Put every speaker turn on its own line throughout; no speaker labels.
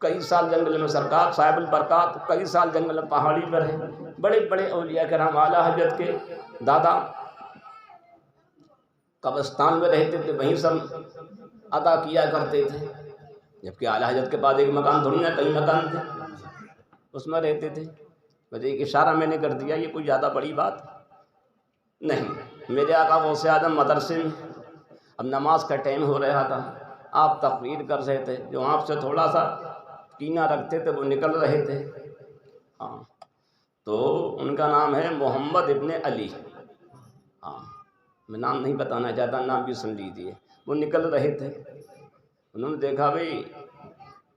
کئی سال جنگل میں سرکار صاحب البرکات کئی سال جنگل میں پہاڑی پر رہے. بڑے بڑے اولیاء کرام اعلیٰ حضرت کے دادا قبرستان میں رہتے تھے، وہیں سب ادا کیا کرتے تھے. جبکہ اعلیٰ حضرت کے پاس ایک مکان تھوڑی نہ، کئی مکان تھے، اس میں رہتے تھے. بس ایک اشارہ میں نے کر دیا، یہ کوئی زیادہ بڑی بات نہیں. میرے آقا غوث اعظم مدرسے میں اب نماز کا ٹائم ہو رہا تھا، آپ تقریر کر رہے تھے، جو آپ سے تھوڑا سا کینہ رکھتے تھے وہ نکل رہے تھے. ہاں، تو ان کا نام ہے محمد ابن علی. ہاں، میں نام نہیں بتانا چاہتا، نام بھی سن لیجیے. وہ نکل رہے تھے، انہوں نے دیکھا بھئی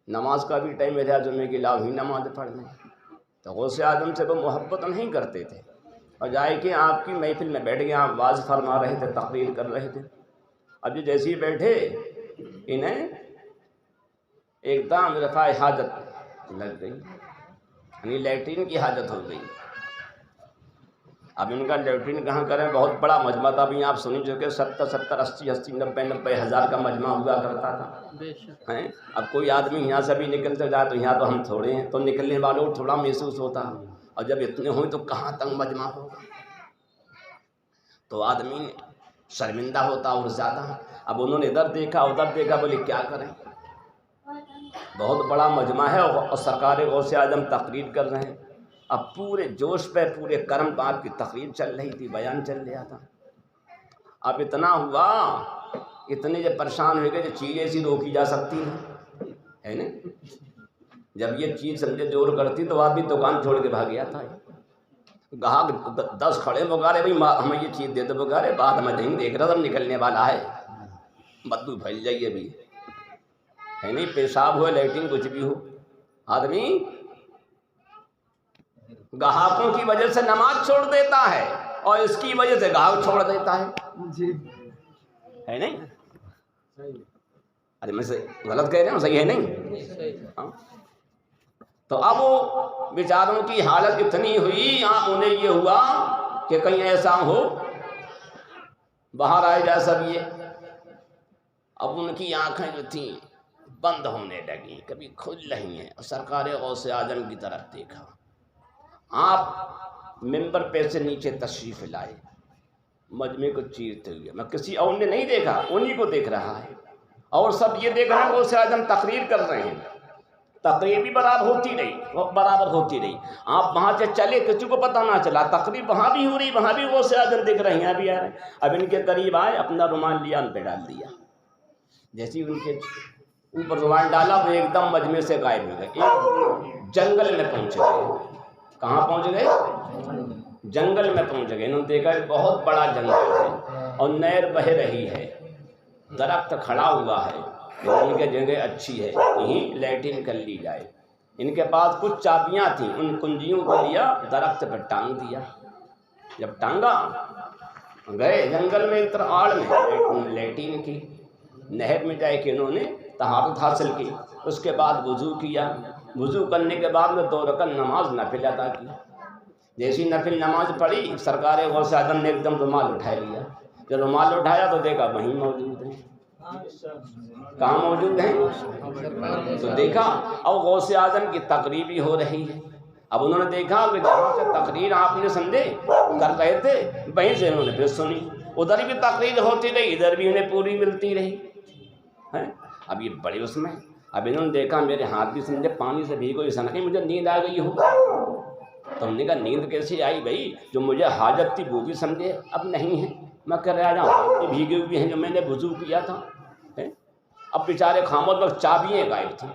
نماز کا بھی ٹائم ہے، جمعے کی لاؤ ہی نماز پڑھ لیں. تو غوث اعظم سے وہ محبت نہیں کرتے تھے، اور جائے کہ آپ کی محفل میں بیٹھ گئے، آپ واعظ فرما رہے تھے، تقریر کر رہے تھے. اب یہ جیسے ہی بیٹھے انہیں ایک دم رفع حاجت لگ گئی، یعنی لیٹرین کی حاجت ہو گئی. اب ان کا لیٹرین کہاں کریں، بہت بڑا مجمع تھا. ابھی آپ سنی جو کہ 70 80 90 ہزار کا مجمع ہوا کرتا تھا. اب کوئی آدمی یہاں سے بھی نکلتے جائے تو یہاں تو ہم تھوڑے ہیں، تو نکلنے والوں کو تھوڑا محسوس ہوتا، اور جب اتنے ہوئے تو کہاں تک مجمع ہوگا، تو آدمی شرمندہ ہوتا اور زیادہ. اب انہوں نے ادھر دیکھا ادھر دیکھا، بولے کیا کریں، بہت بڑا مجمع ہے اور سرکار غوث اعظم تقریر کر رہے ہیں. اب پورے جوش پہ پورے کرم پہ آپ کی تقریر چل رہی تھی، بیان چل رہا تھا. اب اتنا ہوا، اتنے جب پریشان ہوئے گئے، جو چیز ایسی روکی جا سکتی ہے نا. جب یہ چیز سمجھے زور کرتی تو آدمی دکان چھوڑ کے بھاگ گیا تھا. گاہک 10 کھڑے بگارے، بھائی ہمیں یہ چیز دے دو، بگارے بعد میں نہیں دیکھ رہا تھا نکلنے والا ہے، بدبو پھیل جائیے بھی ہے نہیں. پیشاب ہو لیٹرین کچھ بھی ہو، آدمی گاہکوں کی وجہ سے نماز چھوڑ دیتا ہے اور اس کی وجہ سے گاہک چھوڑ دیتا ہے ہے نہیں. ارے میں سے غلط کہہ رہا ہوں، صحیح ہے نہیں. ہاں، تو اب وہ بیچاروں کی حالت اتنی ہوئی، انہیں یہ ہوا کہ کہیں ایسا ہو باہر آئے جائے سب. یہ اب ان کی آنکھیں جو تھیں بند ہونے لگیں، کبھی کھل رہی ہیں، اور سرکار غوث اعظم کی طرف دیکھا. آپ ممبر پہ سے نیچے تشریف لائے، مجمع کو چیرتے ہوئے. میں کسی اور نے نہیں دیکھا، انہی کو دیکھ رہا ہے، اور سب یہ دیکھ رہے ہیں غوث اعظم تقریر کر رہے ہیں. تقریر بھی برابر ہوتی رہی. آپ وہاں سے چلے، کسی کو پتہ نہ چلا، تقریر وہاں بھی ہو رہی، وہاں بھی غوث اعظم دیکھ رہے ہیں، ابھی آ رہے ہیں. اب ان کے قریب آئے، اپنا رومال لیا، ان پہ ڈال دیا. جیسے ان کے اوپر رومال ڈالا وہ ایک دم مجمع سے غائب ہو گئے. ایک جنگل میں پہنچ گئے. کہاں پہنچ گئے؟ جنگل میں پہنچ گئے. انہوں نے دیکھا کہ بہت بڑا جنگل ہے اور نہر بہہ رہی ہے، درخت کھڑا ہوا ہے. ان کی جگہ اچھی ہے، یہیں لیٹرین کر لی جائے. ان کے پاس کچھ چابیاں تھیں، ان کنجیوں کو لیا، درخت پر ٹانگ دیا. جب ٹانگا گئے جنگل میں، اتر آڑ میں لیٹرین کی نہر میں جائے کہ انہوں نے طہارت حاصل کی. اس کے بعد وضو کیا. وضو کرنے کے بعد میں 2 رکعت نماز نفل ادا کی. جیسی نفل نماز پڑھی، سرکار غوث اعظم نے ایک دم رومال اٹھا لیا. جب رومال اٹھایا تو دیکھا وہیں موجود ہیں. کہاں موجود ہیں؟ تو دیکھا، اب غوث اعظم کی تقریر بھی ہو رہی ہے. اب انہوں نے دیکھا کہ جہاں سے تقریر آپ نے سمجھے کر رہے تھے، وہیں سے انہوں نے پھر سنی. ادھر بھی تقریر ہوتی رہی، ادھر بھی انہیں پوری ملتی رہی. اب یہ بڑے اس میں، اب انہوں نے دیکھا میرے ہاتھ بھی سمجھے پانی سے بھیگو، ایسا نہیں مجھے نیند آ گئی ہو. تو ہم نے کہا نیند کیسے آئی بھائی، جو مجھے حاجت تھی وہ بھی سمجھے اب نہیں ہے. میں کہہ رہا جاؤں ہاتھ بھی بھیگے ہوئے ہیں جو میں نے وضو کیا تھا. اب بیچارے خاموش، وقت چابیاں غائب تھیں،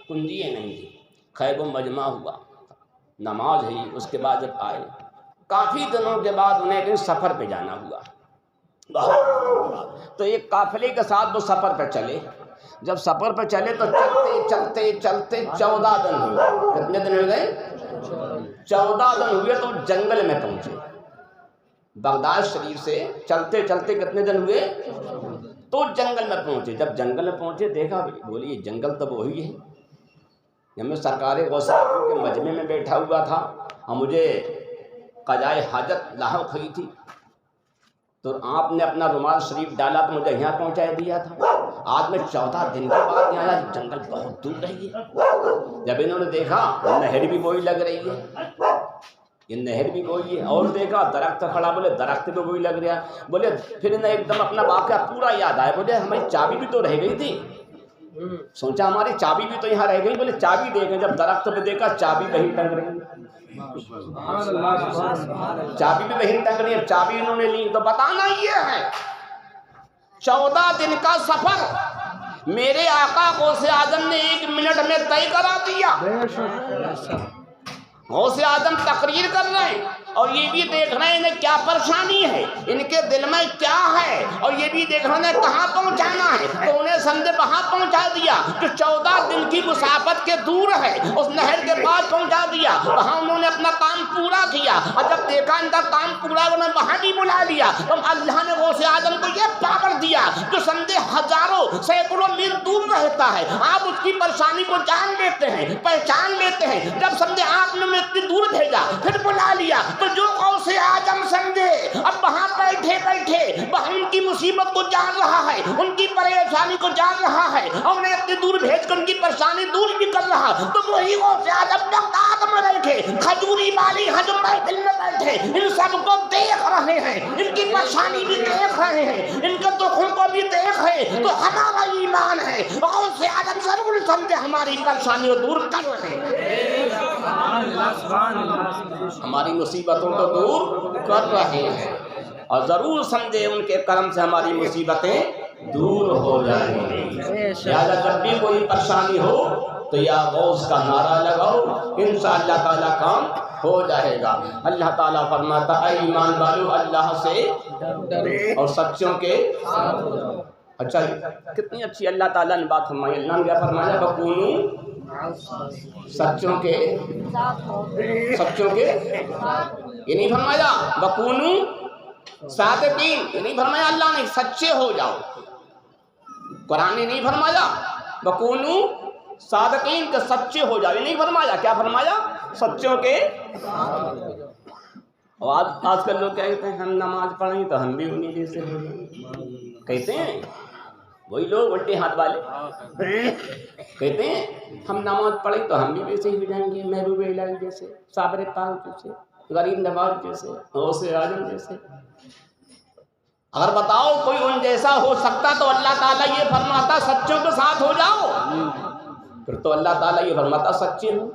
کنجیاں نہیں تھیں. خیر وہ مجمع ہوا، نماز ہوئی. اس کے بعد جب آئے، کافی دنوں کے بعد انہیں کہیں سفر پہ جانا ہوا. تو ایک قافلے کے ساتھ وہ سفر پہ چلے. جب سفر پہ چلے تو چلتے 14 دن ہوئے. کتنے دن ہو گئے؟ 14 دن ہوئے. تو جنگل میں پہنچے. بغداد شریف سے چلتے کتنے دن ہوئے؟ تو جنگل میں پہنچے. جب جنگل میں پہنچے دیکھا، بولی یہ جنگل تو وہی ہے جب میں سرکار غوث اعظم کے مجمع میں بیٹھا ہوا تھا اور مجھے قضائے حاجت لاحق ہوئی تھی، تو آپ نے اپنا رومال شریف ڈالا تو مجھے یہاں پہنچا دیا تھا. آج میں 14 دن کے بعد یہاں آیا، جنگل بہت دور رہی ہے۔ جب انہوں نے دیکھا نہر بھی وہی لگ رہی ہے، یہ نہر بھی وہی ہے، اور دیکھا درخت کھڑا، بولے درخت بھی وہی لگ رہا، بولے پھر انہیں ایک دم اپنا واقعہ پورا یاد آیا، بولے ہماری چابی بھی تو رہ گئی تھی، سوچا ہماری چابی بھی تو یہاں رہ گئی، بولے چابی دیکھیں، جب درخت پہ دیکھا چابی وہی ٹنگ رہی، چابی بھی وہی ٹنگ رہی ہے، چابی انہوں نے لی۔ تو بتانا یہ ہے 14 دن کا سفر میرے آقا غوث اعظم نے 1 منٹ میں طے کرا دیا۔ غوث اعظم تقریر کر رہے ہیں اور یہ بھی دیکھ رہے ہیں انہیں کیا پریشانی ہے، ان کے دل میں کیا ہے، اور یہ بھی دیکھ رہے ہیں کہاں پہنچانا ہے، تو انہیں سمجھے وہاں پہنچا دیا جو 14 دن کی مسافت کے دور ہے، اس نہر کے پاس پہنچا دیا، وہاں انہوں نے اپنا کام پورا کیا، اور جب دیکھا ان کا کام پورا انہوں نے وہاں بھی بلا لیا، تو اللہ نے غوث اعظم کو یہ پاور دیا جو سمجھے ہزاروں سینکڑوں میل دور رہتا ہے، آپ اس کی پریشانی کو جان لیتے ہیں، پہچان لیتے ہیں، جب سمجھے آپ نے اتنی دور بھیجا پھر بلا لیا، تو جو غوث اعظم سمجھے اب وہاں بیٹھے بیٹھے وہاں ان کی مصیبت کو جان رہا ہے، ان کی پریشانی کو جان رہا ہے، اور انہیں اتنی دور بھیج کر ان کی پریشانی دور بھی کر رہا، تو وہی غوث اعظم بغداد میں بیٹھے، کھجوری والی حجم محفل میں بیٹھے، ان سب کو دیکھ رہے ہیں، ان کی پریشانی بھی دیکھ رہے ہیں، ان کے دکھوں کو بھی دیکھ رہے ہیں، تو ہمارا ایمان ہے غوث اعظم ضرور سمجھے ہماری پریشانی کو دور کر رہے ہیں، ہماری مصیبتوں کو دور کر رہے ہیں، اور ضرور سمجھے ان کے کرم سے ہماری مصیبتیں دور ہو جائیں گی۔ لہٰذا جب بھی کوئی پریشانی ہو تو یا غوث کا نعرہ لگاؤ، انشاءاللہ تعالیٰ کام ہو جائے گا۔ اللہ تعالیٰ فرماتا ہے ایمان والو اللہ سے اور سچوں کے اچھا کتنی اچھی اللہ تعالیٰ نے بات فرمائی، اللہ نے کیا فرمایا؟ بکونو سچوں کے یہ نہیں فرمایا بکونو صادقین، یہ نہیں فرمایا اللہ نے سچے ہو جاؤ، قرآن نے نہیں فرمایا بکونو صادقین کے سچے ہو جاؤ، یہ نہیں فرمایا، کیا فرمایا؟ سچوں کے۔ اور آج کل لوگ کہتے ہیں ہم نماز پڑھیں تو ہم بھی انہیں جیسے ہو جائیں، کہتے ہیں وہی لوگ الٹے ہاتھ والے کہتے ہیں ہم نماز پڑھیں تو ہم بھی ویسے ہی ہو جائیں گے، محبوب الہی جیسے، صابر پاک جیسے، غریب نواز جیسے، غوث اعظم جیسے۔ اگر بتاؤ کوئی ان جیسا ہو سکتا تو اللہ تعالیٰ یہ فرماتا سچوں کے ساتھ ہو جاؤ، پھر تو اللہ تعالیٰ یہ فرماتا سچے ہو،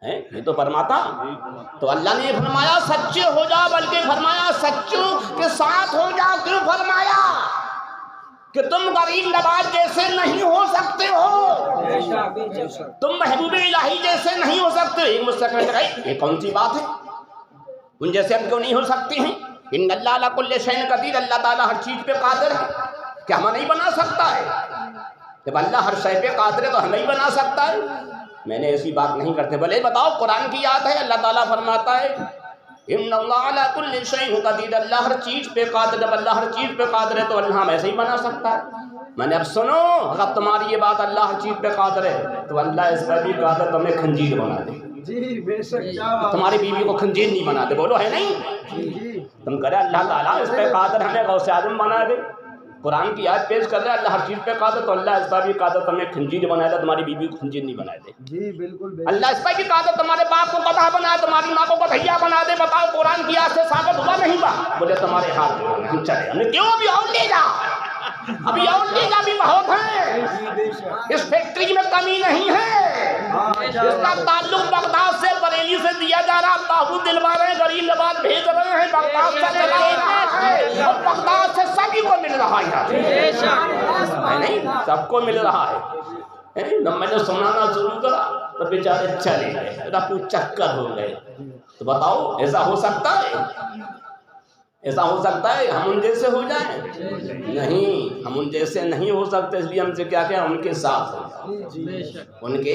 یہ تو فرماتا، تو اللہ نے یہ فرمایا سچے ہو جاؤ، بلکہ فرمایا سچوں کے ساتھ ہو جاؤ۔ کیوں فرمایا؟ کہ تم غریب نواز جیسے نہیں ہو سکتے ہو، تم محبوب الہی جیسے نہیں ہو سکتے۔ ایک مستقل یہ کون سی بات ہے؟ ان جیسے ہم کیوں نہیں ہو سکتے ہیں؟ ان اللہ علی کل شیء قدیر، اللہ تعالیٰ ہر چیز پہ قادر ہے، کیا ہمیں نہیں بنا سکتا ہے؟ جب اللہ ہر شے پہ قادر ہے تو ہمیں نہیں بنا سکتا ہے؟ میں نے ایسی بات نہیں کرتے، بھلے بتاؤ قرآن کی یاد ہے، اللہ تعالیٰ فرماتا ہے ان اللہ علی کل شیء قدیر، اللہ ہر چیز پہ قادر، جب اللہ ہر چیز پہ قادر ہے تو اللہ ہم ایسے ہی بنا سکتا ہے؟ میں نے اب سنو، اگر تمہاری یہ بات اللہ ہر چیز پہ قادر ہے تو اللہ اس پر بھی قادر تمہیں خنزیر بنا دے،
جی بے شک،
تمہاری بیوی کو خنزیر نہیں بنا دے، بولو ہے نہیں؟ تم کرے اللہ تعالیٰ اس پہ قادر ہمیں غوث اعظم بنا دے، قرآن کی آیت پیش کر رہے ہیں اللہ ہر چیز پہ قادر، تو اللہ اس پر بھی قادر تمہیں خنزیر بنا دے، تمہاری بیوی کو خنزیر نہیں بنا دے۔
جی بالکل،
اللہ اس پر بھی قادر تمہارے باپ کو گدھا بنا دے، تمہاری ماں کو گدھیا بنا دے۔ بتاؤ قرآن کی آیت سے ثابت ہوا نہیں ہوا؟ بولے تمہارے ہاتھ میں ہم چلے، ہم نے کیوں ابھی اور لے جا، ابھی اور لے جا بھی بہت ہے، اس فیکٹری میں کمی نہیں ہے، اس کا تعلق بغداد سے بریلی سے دیا جا رہا، باہو دلوا رہے ہیں، غریب نواز بھیج رہے ہیں، بغداد سے چلا رہا ہے، اور بغداد سے سبھی کو مل رہا ہے، نہیں سب کو مل رہا ہے۔ میں نے سنانا شروع کرا تو بیچارے چلے گئے، رفو چکر ہو گئے۔ تو بتاؤ ایسا ہو سکتا ہے؟ ایسا ہو سکتا ہے ہم ان جیسے ہو جائیں؟ نہیں، ہم ان جیسے نہیں ہو سکتے، اس لیے ہم سے کیا کیا ان کے ساتھ ہو جاؤ، ان کے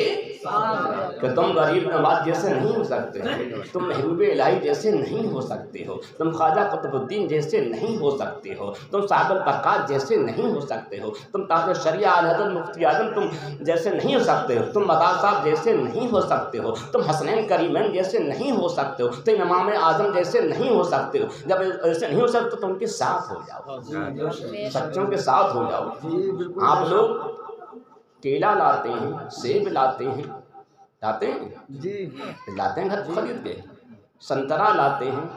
کہ تم غریب نواز جیسے نہیں ہو سکتے، تم محبوب الہی جیسے نہیں ہو سکتے ہو، تم خواجہ قطب الدین جیسے نہیں ہو سکتے ہو، تم صاحب البرکات جیسے نہیں ہو سکتے ہو، تم تاج الشریعہ اعلی حضرت مفتی اعظم تم جیسے نہیں ہو سکتے ہو، تم مدار صاحب جیسے نہیں ہو سکتے ہو، تم حسنین کریمین جیسے نہیں ہو سکتے ہو، تم امام اعظم جیسے نہیں ہو سکتے ہو۔ جب سے نہیں ہو سکتا تو ان کے ساتھ ہو جاؤ، سچوں کے ساتھ ہو جاؤ۔ آپ لوگ کیلا لاتے ہیں، سیب لاتے ہیں، لاتے ہیں
جی
لاتے ہیں گھر خرید کے، سنترا لاتے ہیں،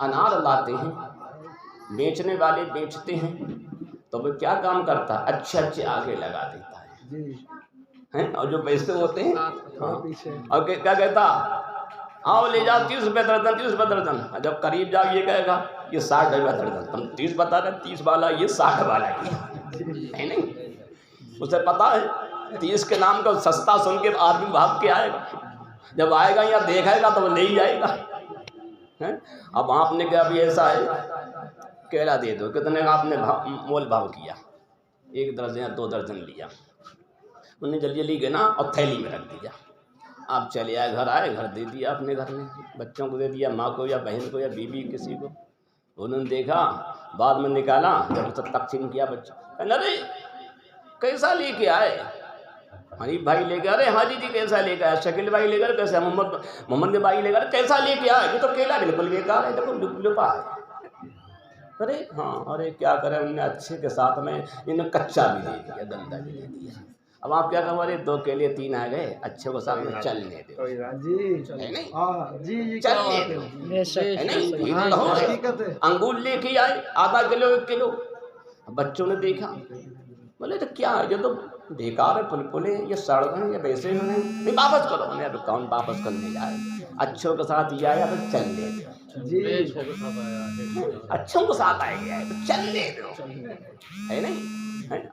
انار لاتے ہیں، بیچنے والے بیچتے ہیں تو وہ کیا کام کرتا ہے؟ اچھے اچھے آگے لگا دیتا ہے
جی
ہیں، اور جو بیچتے ہوتے ہیں ہاں،
پیچھے
اور کیا کہتا؟ آؤ لے جاؤ 30 روپے درجن، 30 روپے درجن۔ جب قریب جاؤ یہ کہے گا یہ 60 روپے درجن، تم 30 بتا رہے، 30 والا یہ 60 والا ہے نہیں، اسے پتا ہے 30 کے نام کا سستا سن کے آدمی بھاگ کے آئے گا، جب آئے گا یا دیکھے گا تو وہ لے ہی جائے گا۔ اب آپ نے کہا ابھی ایسا ہے کیلا دے دو، کتنے کا آپ نے مول بھاؤ کیا؟ 1 درجن یا 2 درجن لیا، انہوں نے جلدی جلدی گنا اور تھیلی میں رکھ دیا۔ آپ چلے آئے، گھر آئے، گھر دے دیا اپنے گھر میں، بچوں کو دے دیا، ماں کو یا بہن کو یا بیوی کسی کو، انہوں نے دیکھا، بعد میں نکالا، جب اسے تقسیم کیا بچہ، کہنا ارے کیسا لے کے آئے؟ حنیف بھائی لے کے، ارے ہاں جی کیسا لے کے آئے؟ شکیل بھائی لے کر کیسا؟ محمد بھائی لے کر کیسا لے کے آئے؟ یہ تو کیلا بالکل بیکار ہے، دیکھو لپا ہے۔ ارے ہاں، ارے کیا کریں، انہوں نے اچھے کے ساتھ میں انہیں کچا بھی دے دیا، گندا بھی دے دیا۔ اب آپ کیا کہوں؟ ارے 2 کیلے 3 آ گئے، اچھے کو ساتھ میں چلنے دو،
جی
ہے نہیں؟
ہاں جی
چلنے دو، ہے نہیں؟ یہ تو
حقیقت ہے۔
انگور لے کے آئے، آدھا کلو 1 کلو، بچوں نے دیکھا، بولے تو کیا ہے، یہ تو بیکار ہے، پلپلے، یہ سڑ گئے ہیں، یہ ویسے انہوں نے نہیں، واپس کرو۔ انہیں اب کون واپس کرنے جائے؟ اچھوں کے ساتھ یہ آیا تو چلنے دو،
جی
اچھوں کو ساتھ آئے گیا ہے تو چلنے دو، ہے نہیں؟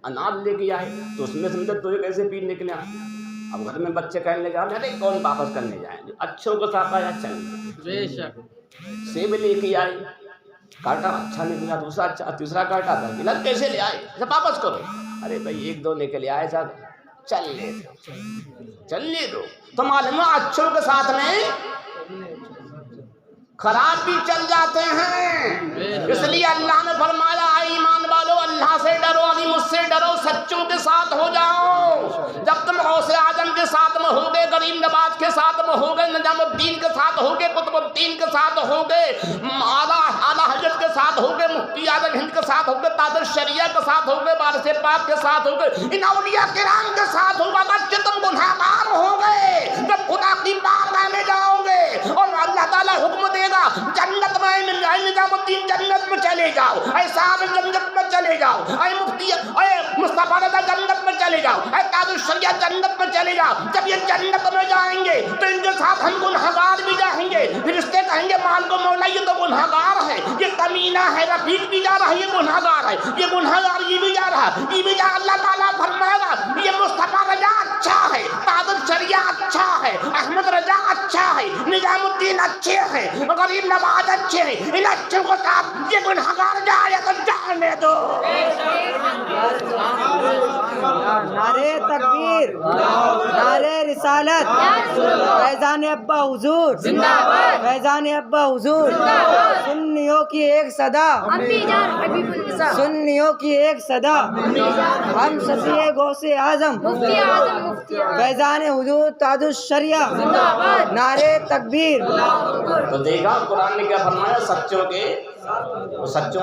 انار لے کے آئے تو اس میں سمجھے تو یہ کیسے پی نکلے آئے؟ اب گھر میں بچے کہنے لگے ارے کون واپس کرنے جائیں گے؟ اچھوں کو ساتھ آیا چلنے دو۔ سیب لے کے آئے، کاٹا اچھا نکلا، دوسرا اچھا، تیسرا کاٹا تھا، ملا کیسے لے آئے؟ اسے واپس کرو۔ ارے بھائی 1 2 نکلے آئے صاحب، چلنے دو، چلنے دو۔ تو معلوم ہے اچھوں کے ساتھ میں خراب بھی چل جاتے ہیں، اس لیے اللہ نے فرمایا اے ایمان والو اللہ سے ڈرو، ابھی مجھ سے ڈرو، سچوں کے ساتھ ہو جاؤ۔ جب تم غوث اعظم کے ساتھ میں ہوگے، غریب نواز کے ساتھ میں ہوگے، نظام الدین کے ساتھ ہوگے، قطب الدین کے ساتھ ہوگے، اعلیٰ حضرت کے ساتھ ہوگے، مفتی اعظم ہند کے ساتھ ہوگے، تاج الشریعہ کے ساتھ ہوگے، وارث پاک کے ساتھ ہوگے، ان اولیاء کرام کے ساتھ ہوگا، اگر تم گناہ گار ہو گئے جب خدا کی بارگاہ میں جاؤ گے اور اللہ تعالیٰ حکم دے گا جنت میں، نظام الدین جنت میں چلے جاؤ، اے صاحب جنت میں چلے جاؤ، اے مفتی، اے مصطفیٰ رضا جنت میں چلے جاؤ، اے تاج الشریعہ جنت میں چلے جاؤ۔ جب یہ جنت میں جائیں گے تو ان کے ساتھ ہم گنہگار بھی جائیں گے، فرشتے کہیں گے مان کو مولا یہ تو گنہگار ہے، یہ کمینہ ہے، رفیق بھی جا رہا ہے، یہ گنہگار ہے، یہ گنہگار یہ بھی جا رہا ہے، یہ بھی جا۔ اللہ تعالیٰ فرمائے گا یہ مصطفیٰ رضا اچھا ہے، تاج الشریعہ اچھا ہے، احمد رضا اچھا ہے، نظام الدین اچھے ہیں، غریب نواز اچھے ہیں، ان اچھوں کو ساتھ یہ گنہگار جائے تو جانے دو۔
نعرے تکبیر، نعرے رسالت، فیضان ابا حضور، فیضان ابا حضور، سنیوں کی ایک صدا، سنیوں کی ایک صدا، ہم شفیع غوث اعظم فیضان حضور تاج الشریعہ، نعرے تکبیر۔
تو دیکھا قرآن نے کیا فرمایا، سچوں کے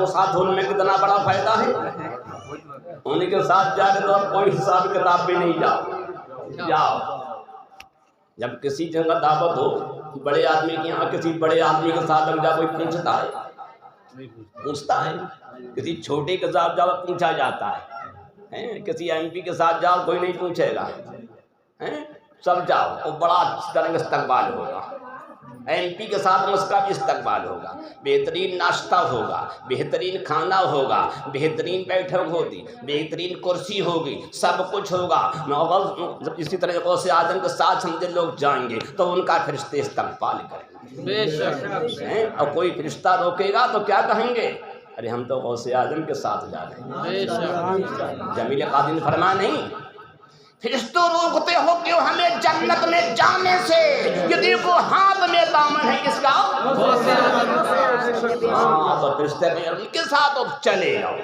ساتھ ہونے میں کتنا بڑا فائدہ ہے۔ انہیں کے ساتھ جا رہے تو اب کوئی حساب کتاب بھی نہیں، جاؤ۔ جب کسی جگہ دعوت ہو بڑے آدمی کے یہاں، کسی بڑے آدمی کے ساتھ لگ جا، کوئی پوچھتا ہے، کسی چھوٹے کے ساتھ جاؤ پوچھا جاتا ہے، کسی ایم پی کے ساتھ جاؤ کوئی نہیں پوچھے گا، سب جاؤ تو بڑا اچھی طرح استقبال ہوگا، ایم پی کے ساتھ اس کا بھی استقبال ہوگا، بہترین ناشتہ ہوگا، بہترین کھانا ہوگا، بہترین بیٹھک ہوگی، بہترین کرسی ہوگی، سب کچھ ہوگا۔ اسی طرح غوث اعظم کے ساتھ سمجھے لوگ جائیں گے تو ان کا فرشتے استقبال کریں گے، اور کوئی فرشتہ روکے گا تو کیا کہیں گے؟ ارے ہم تو غوث اعظم کے ساتھ جا رہے ہیں۔ جمیل قادری نے فرمایا نہیں، فرشتوں روکتے ہو کیوں ہمیں جنت میں جانے سے؟ یہ دیکھو ہاتھ میں دامن ہے کس کا؟ ہاں تو فرشتے ان کے ساتھ چلے جاؤ،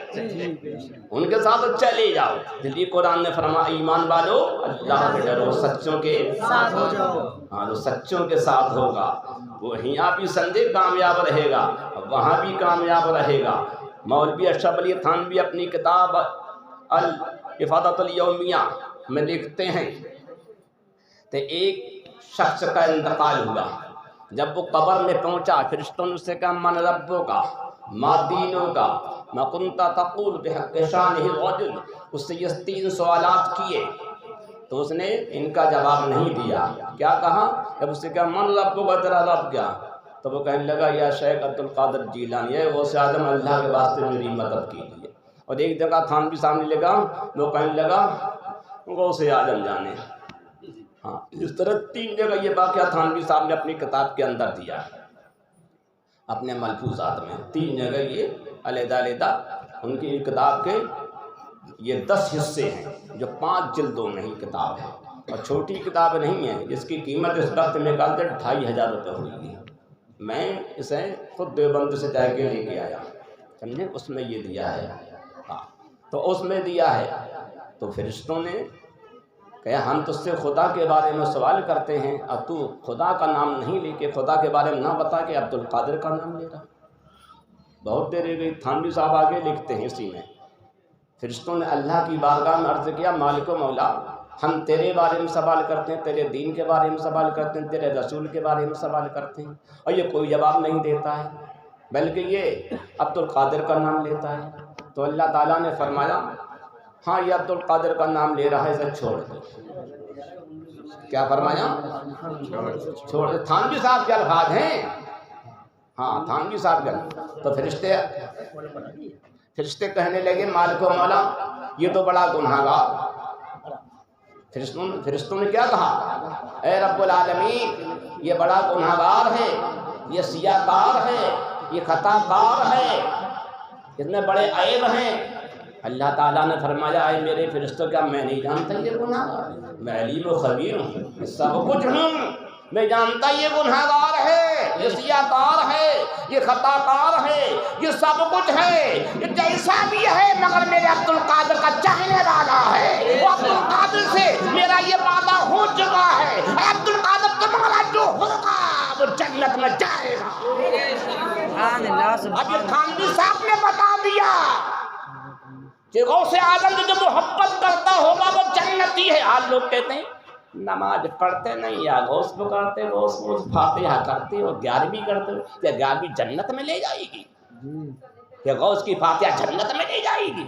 ان کے ساتھ چلے جاؤ۔ جلدی قرآن نے فرمایا ایمان والو اللہ کے ڈرو، سچوں کے ساتھ ہو جاؤ۔ ہاں جو سچوں کے ساتھ ہوگا وہ یہاں بھی سمجھے کامیاب رہے گا، وہاں بھی کامیاب رہے گا۔ مولوی اشرف علی تھانوی اپنی کتاب الافادۃ الیومیہ میں لکھتے ہیں کہ ایک شخص کا انتقال ہوا، جب وہ قبر میں پہنچا فرشتوں نے اس سے کہا من ربوں کا، ما دینوں کا، ما کنت تقول بحق شانہ الرجل، اس سے یہ 3 سوالات کیے تو اس نے ان کا جواب نہیں دیا۔ کیا کہا؟ جب اس سے کہا من ربوں کا، تیرا رب کیا؟ تو وہ کہنے لگا یا شیخ عبد القادر جیلانی، ہے غوث اعظم اللہ کے واسطے میری مدد کیجیے۔ اور ایک جگہ تھانوی سامنے لگا، وہ کہنے لگا غوث اعظم جانے۔ ہاں اس طرح 3 جگہ یہ واقعہ تھانوی صاحب نے اپنی کتاب کے اندر دیا ہے، اپنے ملفوظات میں 3 جگہ یہ علیحدہ علیحدہ ان کی کتاب کے یہ 10 حصے ہیں جو 5 جلدوں میں ہی کتاب ہے، اور چھوٹی کتاب نہیں ہے جس کی قیمت اس وقت میں کہتے 2500 روپے ہوئی ہے۔ میں اسے خود دیوبند سے جا کے لے کے آیا، سمجھے، اس میں یہ دیا ہے۔ ہاں تو اس میں دیا ہے۔ تو فرشتوں نے کہا ہم تجھ سے خدا کے بارے میں سوال کرتے ہیں اور تو خدا کا نام نہیں لے کے خدا کے بارے میں نہ بتا کے عبد القادر کا نام لے رہا۔ بہت دیر گئی، تھانوی صاحب آگے لکھتے ہیں اسی میں، فرشتوں نے اللہ کی بارگاہ میں عرض کیا مالک و مولا، ہم تیرے بارے میں سوال کرتے ہیں، تیرے دین کے بارے میں سوال کرتے ہیں، تیرے رسول کے بارے میں سوال کرتے ہیں، اور یہ کوئی جواب نہیں دیتا ہے بلکہ یہ عبد القادر کا نام لیتا ہے۔ تو اللہ تعالیٰ نے فرمایا ہاں یہ عبد القادر کا نام لے رہا ہے، اسے چھوڑ دو۔ کیا فرمایا؟ چھوڑ دو۔ تھانوی صاحب کے الفاظ ہیں، ہاں تھانوی صاحب کے۔ تو فرشتے کہنے لگے مالک و مولا یہ تو بڑا گناہ گار۔ فرشتوں نے کیا کہا؟ اے رب العالمین یہ بڑا گناہ گار ہے، یہ سیاہ کار ہے، یہ خطا کار ہے، اتنے بڑے عیب ہیں۔ اللہ تعالیٰ نے فرمایا اے میرے فرشتوں کیا میں نہیں جانتا یہ گناہ گار ہے؟ میں علیم و خبیر ہوں، سب کچھ ہوں، میں جانتا یہ گناہ گار ہے، یہ سیاہ کار ہے، یہ خطا کار ہے، یہ سب کچھ ہے، یہ جیسا بھی ہے مگر میرے عبد القادر کا چاہنے والا ہے، وہ عبد القادر سے میرا یہ وعدہ ہو چکا ہے، اے عبد القادر تمہارا جو ہوگا وہ جنت میں جائے گا۔ اب یہ تھانوی صاحب نے بتا دیا کہ غوث اعظم جو محبت کرتا ہوگا وہ جنتی ہے۔ آج لوگ کہتے ہیں نماز پڑھتے نہیں یا غوث پکارتے، غوث فاتحہ کرتے اور 11ویں کرتے، یا 11ویں جنت میں لے جائے گی؟ یا غوث کی فاتحہ جنت میں لے جائے گی؟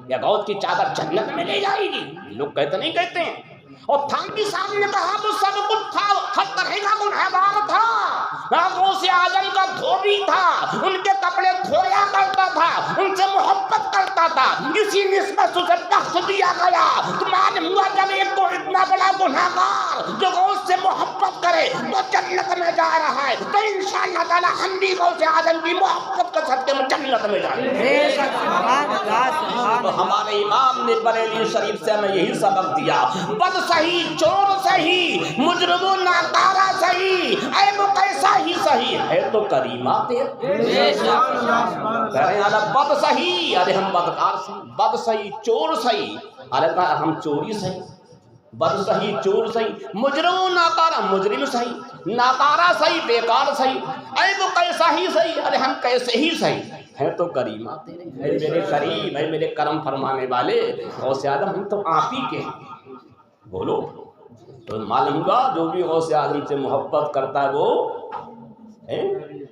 یا غوث کی چادر جنت میں لے جائے گی؟ لوگ کہتے نہیں کہتے ہیں۔ اور تھانوی صاحب نے کہا وہ سب کچھ تھا، ہر طرح کا گنہگار تھا، غوث اعظم کا دھوبی تھا، ان کے کپڑے دھویا کرتا تھا، ان سے محبت کرتا تھا، اسی نسبت اسے بخش دیا گیا۔ تو معلوم ہوا جب ایک تو اتنا بڑا گنہگار جو غوث سے محبت کرے تو جنت میں جا رہا ہے، تو انشاءاللہ تعالی ہم بھی غوث اعظم کی محبت کے صدقے میں جنت میں جائیں گے۔ تو ہمارے امام نے بریلی شریف سے ہمیں یہی سبق دیا، بد صحیح، چور صحیح، مجرم و ناکارہ صحیح، عیب کیسا ہی صحیح ہے تو کریمہ تیرے۔ کہہ رہے ہیں بد صحیح، ارے ہم بدکار صحیح، بد صحیح، چور صحیح، ارے ہم چوری صحیح، بد صحیح، چور صحیح، مجرم و ناکارہ، مجرم صحیح، ناکارہ صحیح، بیکار صحیح، عیب کیسا ہی صحیح، ارے ہم کیسے ہی صحیح ہے تو کریمہ تیرے۔ اے میرے کریم، اے میرے کرم فرمانے والے غوث اعظم، ہم تو آپ ہی کے ہیں۔ بولو تو معلوم ہوا جو بھی غوث اعظم سے محبت کرتا ہے وہ ہے۔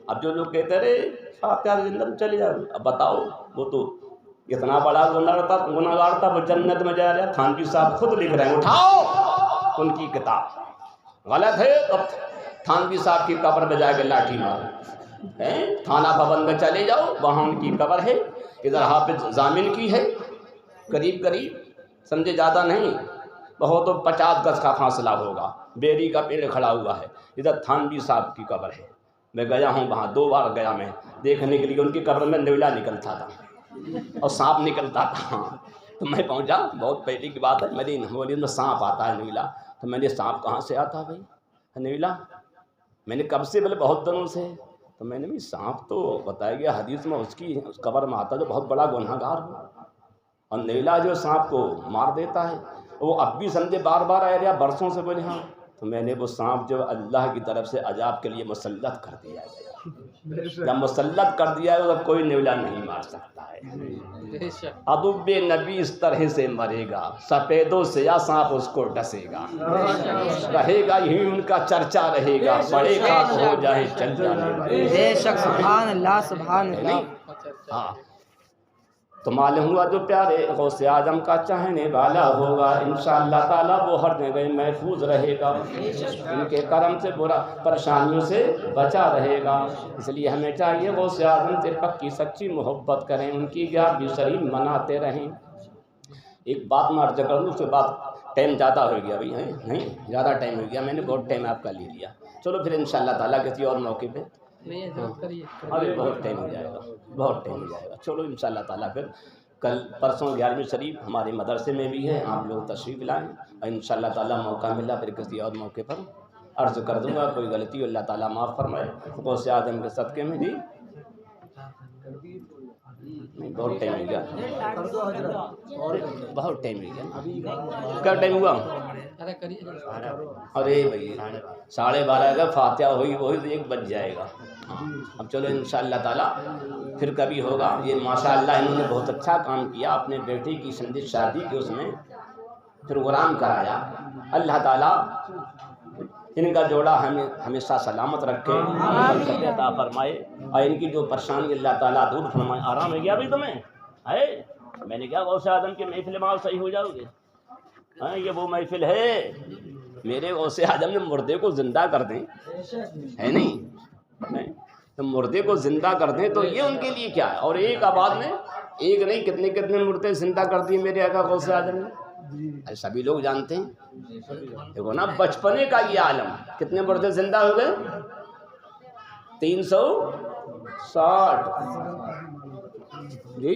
اب جو لوگ کہتے رہے فاتحہ جنت چلے جاؤ، اب بتاؤ وہ تو اتنا بڑا گناہ گار تھا وہ جنت میں جا رہا۔ تھانوی صاحب خود لکھ رہے ہیں، اٹھاؤ ان کی کتاب، غلط ہے تو تھانوی صاحب کی قبر پہ جا کے لاٹھی مارو، تھانہ بھون میں چلے جاؤ وہاں ان کی قبر ہے، ادھر حافظ ضامن کی ہے، قریب قریب سمجھے زیادہ نہیں، بہت تو 50 گز کا فاصلہ ہوگا، بیری کا پیڑ کھڑا ہوا ہے، ادھر تھانوی صاحب کی قبر ہے۔ میں گیا ہوں وہاں، 2 بار گیا میں دیکھنے کے لیے، ان کی قبر میں نیولا نکلتا تھا اور سانپ نکلتا تھا، تو میں پہنچا، بہت پہلے کی بات ہے، میری نمولیت میں سانپ آتا ہے نیلا، تو میں نے سانپ کہاں سے آتا بھائی نیلا، میں نے کب سے بولے بہت دنوں سے، تو میں نے بھی سانپ تو بتایا گیا حدیث میں اس قبر میں آتا جو بہت بڑا گناہ گار ہو، اور نیلا جو سانپ کو مار دیتا ہے، وہ اب بھی سمجھے بار بار آ رہا برسوں سے بولے ہاں، تو میں نے وہ سانپ جو اللہ کی طرف سے عذاب کے لیے مسلط کر دیا گیا، جب مسلط کر دیا ہے تو کوئی نیولا نہیں مار سکتا ہے۔ ادب نبی اس طرح سے مرے گا، سفید و سیاہ سانپ اس کو ڈسے گا، رہے گا یہی ان کا چرچا رہے گا، بڑے خاک ہو جائے چل جانے والے۔
بے شک سبحان اللہ سبحان اللہ۔
ہاں تو معلوم ہوا جو پیارے غوث اعظم کا چاہنے والا ہوگا انشاءاللہ تعالیٰ وہ ہر جگہ محفوظ رہے گا، ان کے کرم سے برا پریشانیوں سے بچا رہے گا۔ اس لیے ہمیں چاہیے غوث اعظم سے پکی سچی محبت کریں، ان کی 11ویں شریف مناتے رہیں۔ ایک بات میں عرض کر دوں، اس کے بعد ٹائم زیادہ ہو گیا ابھی ہے نہیں، زیادہ ٹائم ہو گیا، میں نے بہت ٹائم آپ کا لے لیا، چلو پھر انشاءاللہ تعالیٰ کسی اور موقع پہ، ابھی بہت ٹائم ہو جائے گا، بہت ٹائم ہو جائے گا، چلو انشاءاللہ تعالیٰ پھر کل پرسوں 11ویں شریف ہمارے مدرسے میں بھی ہے، آپ لوگ تشریف لائیں، اور انشاءاللہ تعالیٰ موقع ملا پھر کسی اور موقع پر عرض کر دوں گا، کوئی غلطی ہو اللہ تعالیٰ معاف فرمائے، غوث اعظم کے صدقے میں جی نہیں بہت ٹائم ہو گیا، بہت ٹائم ہو گیا، کیا ٹائم ہوا؟ ارے بھائی 12:30 کا فاتحہ ہوئی وہی تو 1 بج جائے گا، اب چلو انشاءاللہ تعالیٰ پھر کبھی ہوگا۔ یہ ماشاءاللہ انہوں نے بہت اچھا کام کیا، اپنے بیٹے کی سندھ شادی کے اس میں پروگرام کرایا، اللہ تعالیٰ ان کا جوڑا ہمیں ہمیشہ سلامت رکھے، برکت عطا فرمائے، اور ان کی جو پریشانی اللہ تعالیٰ دور فرمائے۔ آرام ہے گیا ابھی تمہیں ہے؟ میں نے کہا غوث اعظم کی محفل میں صحیح ہو جاؤ گے، ہاں یہ وہ محفل ہے، میرے غوث اعظم نے مردے کو زندہ کر دیں ہے نہیں، تو مردے کو زندہ کر دیں تو یہ ان کے لیے کیا ہے، اور ایک آباد میں ایک نہیں کتنے کتنے مردے زندہ کر دیے میرے آقا غوث اعظم نے، سبھی لوگ جانتے ہیں، دیکھو نا بچپنے کا یہ عالم، کتنے مردے زندہ ہو گئے؟ 360 جی،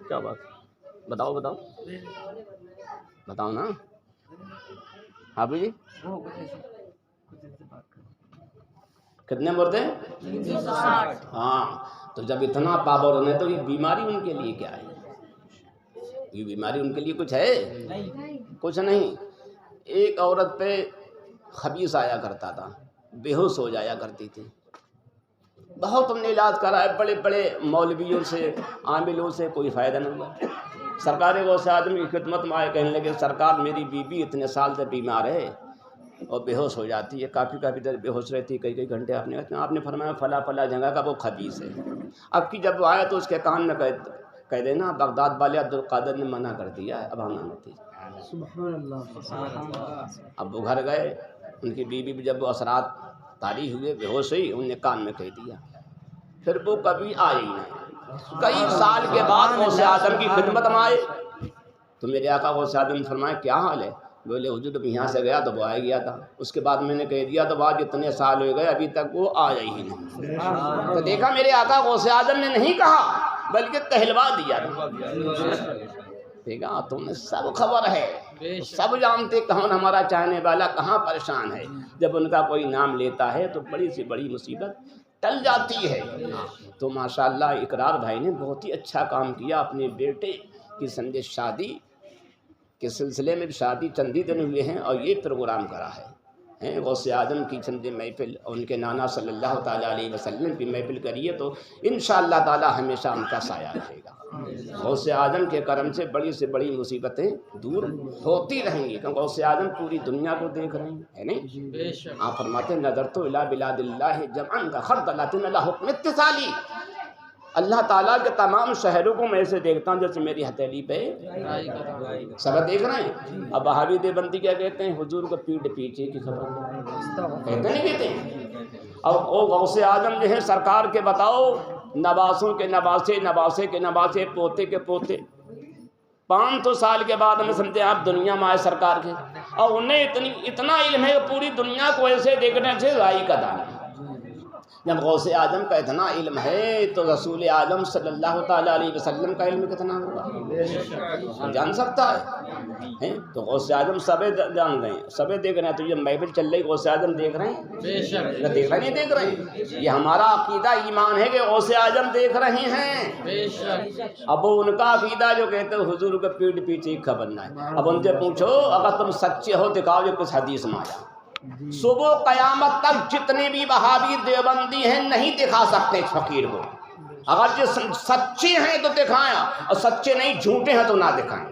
کیا بات، بتاؤ بتاؤ بتاؤ نا آپ جی، کتنے مردے؟ 360۔ ہاں تو جب اتنا پاور ہونے تو یہ بیماری ان کے لیے کیا ہے، یہ بیماری ان کے لیے کچھ ہے؟ کچھ نہیں۔ ایک عورت پہ خبیث آیا کرتا تھا، بے ہوش ہو جایا کرتی تھی، بہت ہم نے علاج کرا ہے بڑے بڑے مولویوں سے عاملوں سے، کوئی فائدہ نہیں ہوا۔ سرکار غوث اعظم کی خدمت میں آئے، کہنے لگے سرکار میری بیوی اتنے سال سے بیمار ہے اور بے ہوش ہو جاتی ہے، کافی دیر بے ہوش رہتی ہے، کئی گھنٹے۔ آپ نے فرمایا فلاں جگہ کا وہ خبیث ہے۔ اب کی جب وہ آیا تو اس کے کان میں کہہ دینا بغداد والے عبد القادر نے منع کر دیا، اب آنا نہیں تھی۔ اب وہ گھر گئے، ان کی بیوی بھی جب وہ اثرات طاری ہوئے بے ہوش ہوئی، انہوں نے کان میں کہہ دیا، پھر وہ کبھی آئے ہی نہیں۔ کئی سال کے بعد غوث اعظم کی خدمت میں آئے تو میرے آقا غوث اعظم نے فرمایا کیا حال ہے؟ بولے حضور اب یہاں سے گیا تو وہ آ گیا تھا، اس کے بعد میں نے کہہ دیا تو آج اتنے سال ہو گئے ابھی تک وہ آیا ہی نہیں۔ تو دیکھا میرے آقا غوث اعظم نے نہیں کہا بلکہ کہلوا دیا تھا، دیکھا تمہیں سب خبر ہے، سب جانتے کون ہمارا چاہنے والا کہاں پریشان ہے، جب ان کا کوئی نام لیتا ہے تو بڑی سے بڑی مصیبت ٹل جاتی ہے۔ تو ماشاءاللہ اقرار بھائی نے بہت ہی اچھا کام کیا، اپنے بیٹے کی سند شادی کے سلسلے میں شادی چند ہی دن ہوئے ہیں اور یہ پروگرام کرا ہے، غوث اعظم کی چند محفل اور ان کے نانا صلی اللہ تعالیٰ علیہ وسلم کی محفل کریے تو انشاءاللہ تعالیٰ ہمیشہ ان کا سایہ رہے گا۔ غوث اعظم کے کرم سے بڑی مصیبتیں دور ہوتی رہیں گی، کیونکہ غوث اعظم پوری دنیا کو دیکھ رہے ہیں، ہے نہیں؟ آپ فرماتے ہیں نظر تو الی بلاد اللہ جمعا کخردلۃ علی حکم اتصالی، اللہ تعالیٰ کے تمام شہروں کو میں ایسے دیکھتا ہوں جیسے میری ہتھیلی پہ سب دیکھ رہے ہیں۔ اب بہاوی دیوبندی کیا کہتے ہیں؟ حضور کو پیٹ پیچھے کی خبر کہتے نہیں کہتے ہیں۔ اب وہ غوث اعظم جو ہے سرکار کے بتاؤ نواسوں کے نواسے، نواسے کے نواسے، پوتے کے پوتے، 500 سال کے بعد ہمیں سمجھتے ہیں آپ دنیا میں آئے سرکار کے، اور انہیں اتنا علم ہے کہ پوری دنیا کو ایسے دیکھنے سے رائی کا دانہ جب غوث اعظم کا اتنا علم ہے تو رسول اعظم صلی اللہ تعالیٰ علیہ وسلم کا علم کتنا ہوگا؟ جان سکتا ہے تو غوث اعظم سبے جان رہے ہیں، سبے دیکھ رہے ہیں. تو یہ محفل چل رہی غوث اعظم دیکھ رہے ہیں؟ دیکھ رہے نہیں دیکھ رہے ہیں؟ یہ ہمارا عقیدہ ایمان ہے کہ غوث اعظم دیکھ رہے ہیں. اب وہ ان کا عقیدہ جو کہتے ہیں حضور کے پیٹ پیچھے خبر نہ ہے. اب ان سے پوچھو اگر تم سچے ہو دکھاؤ جو کس حدیث میں آیا. صبح قیامت تک جتنے بھی وہابی دیوبندی ہیں نہیں دکھا سکتے اس فقیر کو. اگر جو سچے ہیں تو دکھائیں اور سچے نہیں جھوٹے ہیں تو نہ دکھائیں.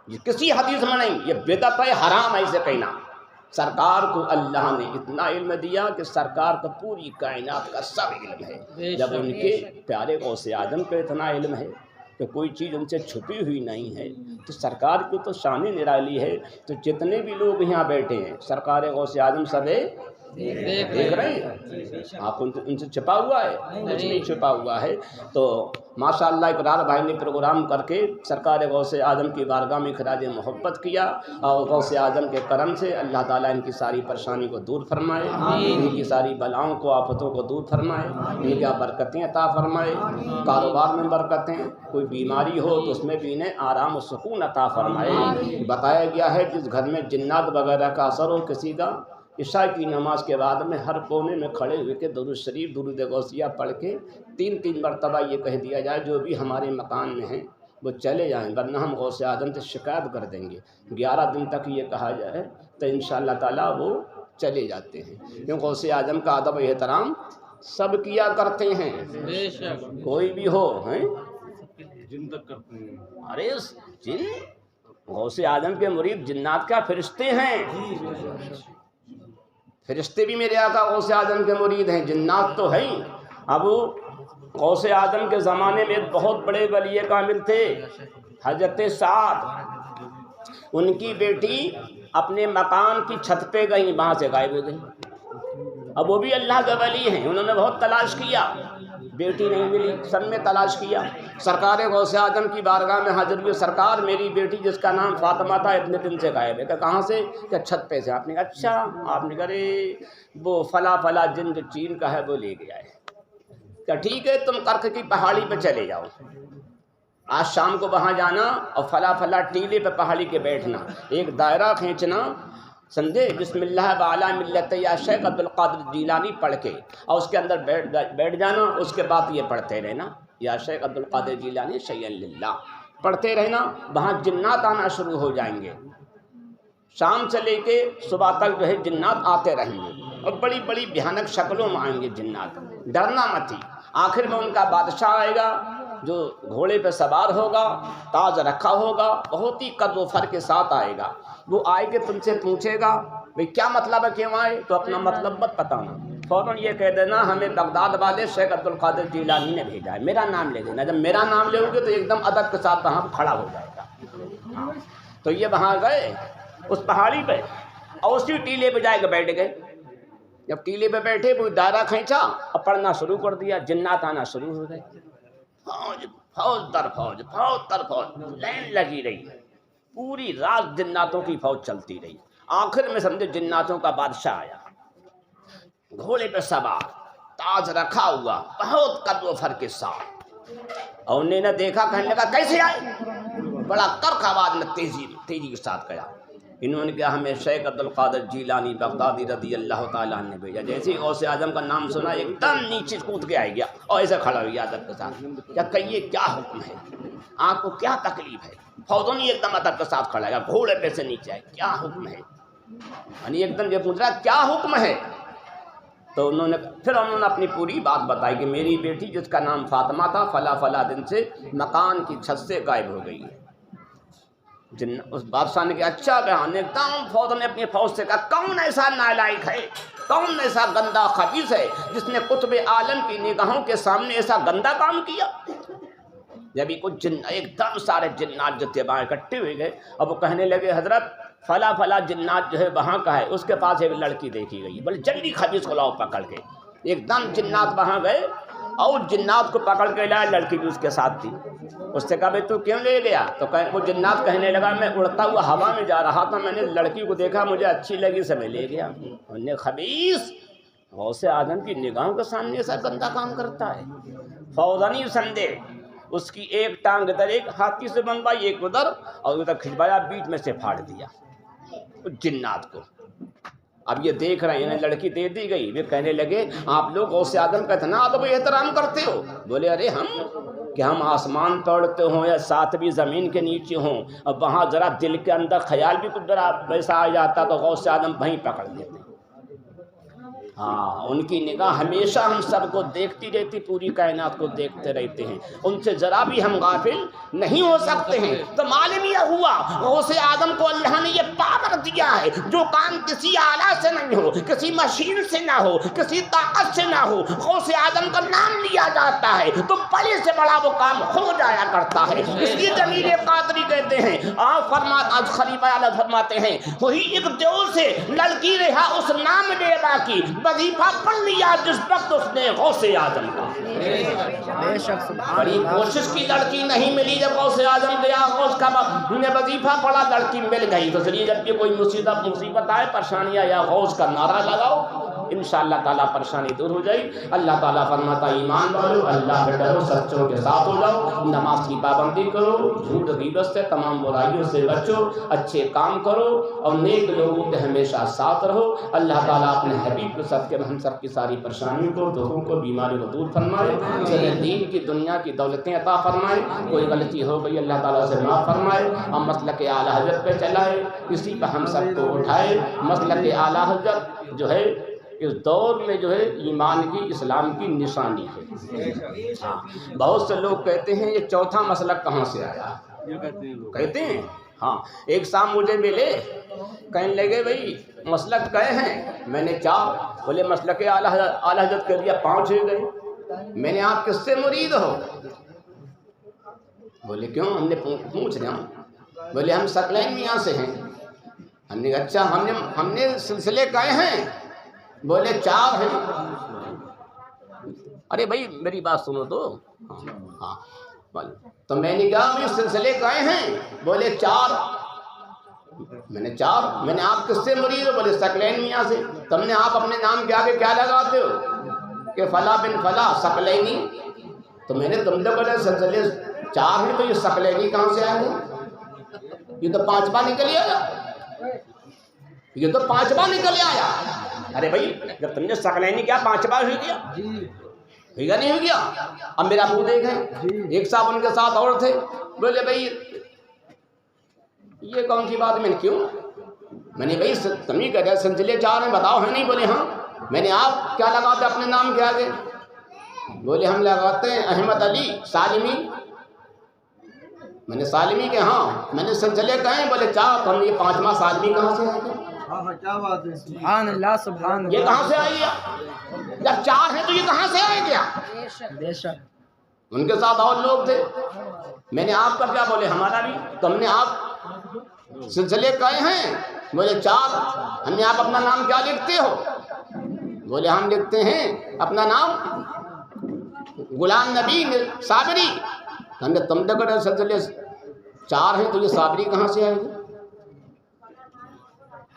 یہ کسی حدیث میں نہیں، یہ بدعت ہے، حرام ہے اسے کہنا. سرکار کو اللہ نے اتنا علم دیا کہ سرکار کو پوری کائنات کا سب علم ہے. جب ان کے پیارے غوث اعظم کو اتنا علم ہے کہ کوئی چیز ان سے چھپی ہوئی نہیں ہے تو سرکار کی تو شان نرالی ہے. تو جتنے بھی لوگ یہاں بیٹھے ہیں سرکار غوث اعظم سبے دیکھ رہے ہیں. آپ ان سے چھپا ہوا ہے؟ کچھ نہیں چھپا ہوا ہے. تو ماشاء اللہ اقرار بھائی نے پروگرام کر کے سرکار غوث اعظم کی بارگاہ میں خراج محبت کیا اور غوث اعظم کے کرم سے اللہ تعالیٰ ان کی ساری پریشانی کو دور فرمائے، ان کی ساری بلاؤں کو آفتوں کو دور فرمائے، ان کی برکتیں عطا فرمائے، کاروبار میں برکتیں، کوئی بیماری ہو تو اس میں بھی انہیں آرام و سکون عطا فرمائے. بتایا گیا ہے جس گھر میں جنات وغیرہ کا اثر ہو کسی کا، عشاء کی نماز کے بعد میں ہر کونے میں کھڑے ہوئے کہ درود شریف درود غوثیہ پڑھ کے 3 مرتبہ یہ کہہ دیا جائے جو بھی ہمارے مکان میں ہیں وہ چلے جائیں، ورنہ ہم غوث اعظم سے شکایت کر دیں گے. 11 دن تک یہ کہا جائے تو انشاءاللہ تعالیٰ وہ چلے جاتے ہیں. کیوں غوث اعظم کا ادب و احترام سب کیا کرتے ہیں، کوئی بھی ہو ہیں.
جن تک کرتے ہیں.
ارے جن غوث اعظم کے مرید جنات کا فرشتے ہیں. فرشتے بھی میرے آقا غوث اعظم کے مرید ہیں، جنات تو ہیں. اب غوث اعظم کے زمانے میں بہت بڑے ولی کامل تھے حضرت سعد. ان کی بیٹی اپنے مکان کی چھت پہ گئیں، وہاں سے غائب ہو گئی. اب وہ بھی اللہ کے ولی ہیں. انہوں نے بہت تلاش کیا، بیٹی نہیں ملی، سب میں تلاش کیا. سرکار غوث اعظم کی بارگاہ میں حاضر ہوئے، سرکار میری بیٹی جس کا نام فاطمہ تھا اتنے دن سے غائب ہے. کہ کہاں سے؟ کہ چھت پہ سے. آپ نے کہا اچھا. آپ نے کہا وہ فلا جن جو چین کا ہے وہ لے گیا ہے. کہ ٹھیک ہے تم کرک کی پہاڑی پہ چلے جاؤ، آج شام کو وہاں جانا اور فلا ٹیلے پہ پہاڑی کے بیٹھنا، ایک دائرہ کھینچنا، سمجھے، بسم اللہ وعلی ملت یا شیخ عبد القادر جیلانی پڑھ کے، اور اس کے اندر بیٹھ جانا. اس کے بعد یہ پڑھتے رہنا یا شیخ عبد القادر جیلانی شیئا للہ پڑھتے رہنا. وہاں جنات آنا شروع ہو جائیں گے. شام سے لے کے صبح تک جو ہے جنات آتے رہیں گے اور بڑی بڑی بھیانک شکلوں میں آئیں گے جنات. ڈرنا مت ہی. آخر میں ان کا بادشاہ آئے گا جو گھوڑے پہ سوار ہوگا، تاج رکھا ہوگا، بہت ہی قد و فر کے ساتھ آئے گا. وہ آئے کہ تم سے پوچھے گا بھئی کیا مطلب ہے کیوں آئے؟ تو اپنا مطلب مت بتانا، فوراً یہ کہہ دینا ہمیں بغداد والے شیخ عبد القادر جیلانی نے بھیجا ہے. میرا نام لے دینا. جب میرا نام لے گے تو ایک دم ادب کے ساتھ وہاں کھڑا ہو جائے گا. تو یہ وہاں گئے اس پہاڑی پہ اور اسی ٹیلے پہ جائے کے بیٹھ گئے. جب ٹیلے پہ بیٹھے کوئی دائرہ کھینچا اور پڑھنا شروع کر دیا. جنات آنا شروع ہو گئے. فوج در فوج لائن لگی رہی. پوری رات جناتوں کی فوج چلتی رہی. آخر میں سمجھے جناتوں کا بادشاہ آیا، گھوڑے پہ سوار، تاج رکھا ہوا، بہت قد و فر کے ساتھ. اور انہیں نہ دیکھا، کہنے لگا کیسے آئے؟ بڑا کرخ آواز میں تیزی کے ساتھ کہا. انہوں نے کہا ہمیں شیخ عبد القادر جیلانی بغدادی رضی اللہ تعالیٰ عنہ نے بھیجا. جیسے غوث اعظم کا نام سنا ایک دم نیچے کود کے آئے گیا اور ایسے کھڑا ہو گیا ادب کے ساتھ. کیا کہیے کیا حکم ہے؟ آپ کو کیا تکلیف ہے؟ فوجوں نے ایک دم ادب کے ساتھ کھڑا گیا، گھوڑے پہ سے نیچے آئے. کیا حکم ہے؟ یعنی ایک دم یہ پوچھ رہا کیا حکم ہے؟ تو انہوں نے اپنی پوری بات بتائی کہ میری بیٹی جس کا نام فاطمہ تھا فلا دن سے مکان کی چھت سے غائب ہو گئی ہے. اس بادشاہ نے کہا اچھا بیان. ایک دم فوج نے اپنی فوج سے کہا کون ایسا نالائق ہے، کون ایسا گندا خبیث ہے جس نے قطب عالم کی نگاہوں کے سامنے ایسا گندا کام کیا؟ جب کچھ ایک دم سارے جنات جو تھے وہاں اکٹھے ہوئے گئے. اب وہ کہنے لگے حضرت فلا جنات جو ہے وہاں کا ہے، اس کے پاس ایک لڑکی دیکھی گئی، بولے جلدی خبیث کو لاؤ پکڑ کے. ایک دم جنات وہاں گئے اور جنات کو پکڑ کے لائے. لڑکی بھی اس کے ساتھ تھی. اس سے کہا بھائی تو کیوں لے گیا؟ تو وہ جنات کہنے لگا میں اڑتا ہوا ہوا میں جا رہا تھا، میں نے لڑکی کو دیکھا، مجھے اچھی لگی سے میں لے گیا. انہوں نے خبیث غوث اعظم کی نگاہوں کے سامنے ایسا گندا کام کرتا ہے. فوزانی سندے اس کی ایک ٹانگ ادھر ایک ہاتھی سے بنوائی ایک ادھر اور ادھر کھنچوایا بیچ میں سے پھاڑ دیا جنات کو. اب یہ دیکھ رہے ہیں لڑکی دے دی گئی. وہ کہنے لگے آپ لوگ غوث اعظم کا اتنا ادب و احترام کرتے ہو. بولے ارے ہم آسمان پڑھتے ہوں یا ساتھ بھی زمین کے نیچے ہوں اب وہاں ذرا دل کے اندر خیال بھی کچھ ذرا ویسا آ جاتا تو غوث اعظم وہیں پکڑ لیتے. ہاں ان کی نگاہ ہمیشہ ہم سب کو دیکھتی رہتی, پوری کائنات کو دیکھتے رہتے ہیں. ان سے ذرا بھی ہم غافل نہیں ہو سکتے ہیں. تو معلوم یہ ہوا غوث اعظم کو اللہ نے یہ پاور دیا ہے جو کام کسی آلہ سے نہیں ہو, کسی مشین سے نہ ہو, کسی طاقت سے نہ ہو. غوث اعظم کا نام لیا جاتا ہے تو بڑے سے بڑا وہ کام ہو جایا کرتا ہے. اس لیے جمیل قادری کہتے ہیں آپ خلیفہ اعلی فرماتے ہیں وہی ایک دیو سے لڑکی رہا اس نام لیوا کی وظیفہ پڑھ لیا جس وقت اس نے غوث اعظم کا. بڑی کوشش کی لڑکی نہیں ملی, جب غوث اعظم گیا غوث کا نے وظیفہ پڑھا لڑکی مل گئی. تو چلیے جب بھی کوئی مصیبت آئے پریشانیاں یا غوث کا نعرہ لگاؤ انشاءاللہ تعالیٰ پریشانی دور ہو جائے. اللہ تعالیٰ فرماتا ایمان والو اللہ کے ڈرو سچوں کے ساتھ ہو جاؤ, نماز کی پابندی کرو, جھوٹ غیبت سے تمام برائیوں سے بچو, اچھے کام کرو اور نیک لوگوں کے ہمیشہ ساتھ رہو. اللہ تعالیٰ اپنے حبیب کے سب کے ہم سب کی ساری پریشانیوں کو دکھوں کو بیماریوں کو دور فرمائے, دین کی دنیا کی دولتیں عطا فرمائے. کوئی غلطی ہو گئی اللہ تعالیٰ سے معاف فرمائے اور مسلک اعلیٰ حضرت پہ چلائے, اسی پہ ہم سب کو اٹھائے. مسلک اعلیٰ حضرت جو ہے اس دور میں جو ہے ایمان کی اسلام کی نشانی ہے. بہت سے لوگ کہتے ہیں یہ چوتھا مسلک کہاں سے آیا, کہتے ہیں ہاں. ایک شام مجھے ملے کہنے لگے بھائی مسلک کہے ہیں, میں نے 4. بولے مسلک اعلیٰ حضرت کہہ دیا 5 ہو گئے. میں نے آپ کس سے مرید ہو؟ بولے کیوں؟ ہم نے پوچھ رہے ہوں. بولے ہم ثقلین میاں سے ہیں. ہم نے اچھا ہم نے سلسلے کہے ہیں؟ بولے 4 ہیں. ارے بھائی میری بات سنو تو. ہاں تو میں نے کہا یہ سلسلے کہے ہیں؟ بولے 4. میں نے 4. میں نے آپ کس سے مرید ہو؟ بولے ثقلین میاں سے. تم نے آپ اپنے نام کے آگے کیا لگاتے ہو کہ فلاں بن فلاں ثقلینی؟ تو میں نے تم سے بولے سلسلے 4 ہیں تو یہ ثقلینی کہاں سے آئے گا؟ یہ تو 5واں نکل آیا, یہ تو 5واں نکل آیا. ارے بھائی جب تم نے ثقلینی کیا 5واں ہو گیا, ہو گیا نہیں ہو گیا؟ اب میرا منہ دیکھیں. ایک صاحب ان کے ساتھ اور تھے. بولے بھائی یہ کون سی بات؟ میں نے کیوں؟ میں نے بھائی تم ہی کہہ رہے سلسلے 4 ہیں بتاؤ ہیں نہیں؟ بولے ہاں. میں نے آپ کیا لگاتے اپنے نام کے آگے؟ بولے ہم لگاتے ہیں احمد علی سالمی. میں نے سالمی کے ہاں. میں نے سلسلے کہیں؟ بولے 4. تو ہم یہ 5واں سالمی کہاں سے آئے گا؟
کیا بات ہے, سبحان اللہ سبحان اللہ.
یہ کہاں سے آئی گیا؟ جب 4 ہیں تو یہ کہاں سے آئے گیا؟
بے شک.
ان کے ساتھ اور لوگ تھے. میں نے آپ کا کیا؟ بولے ہمارا بھی. تو ہم نے آپ سلسلے کہے ہیں؟ بولے 4. ہم نے آپ اپنا نام کیا لکھتے ہو؟ بولے ہم لکھتے ہیں اپنا نام غلام نبی صابری. ہم نے تم تک سلسلے 4 ہیں تو یہ صابری کہاں سے آئے گا؟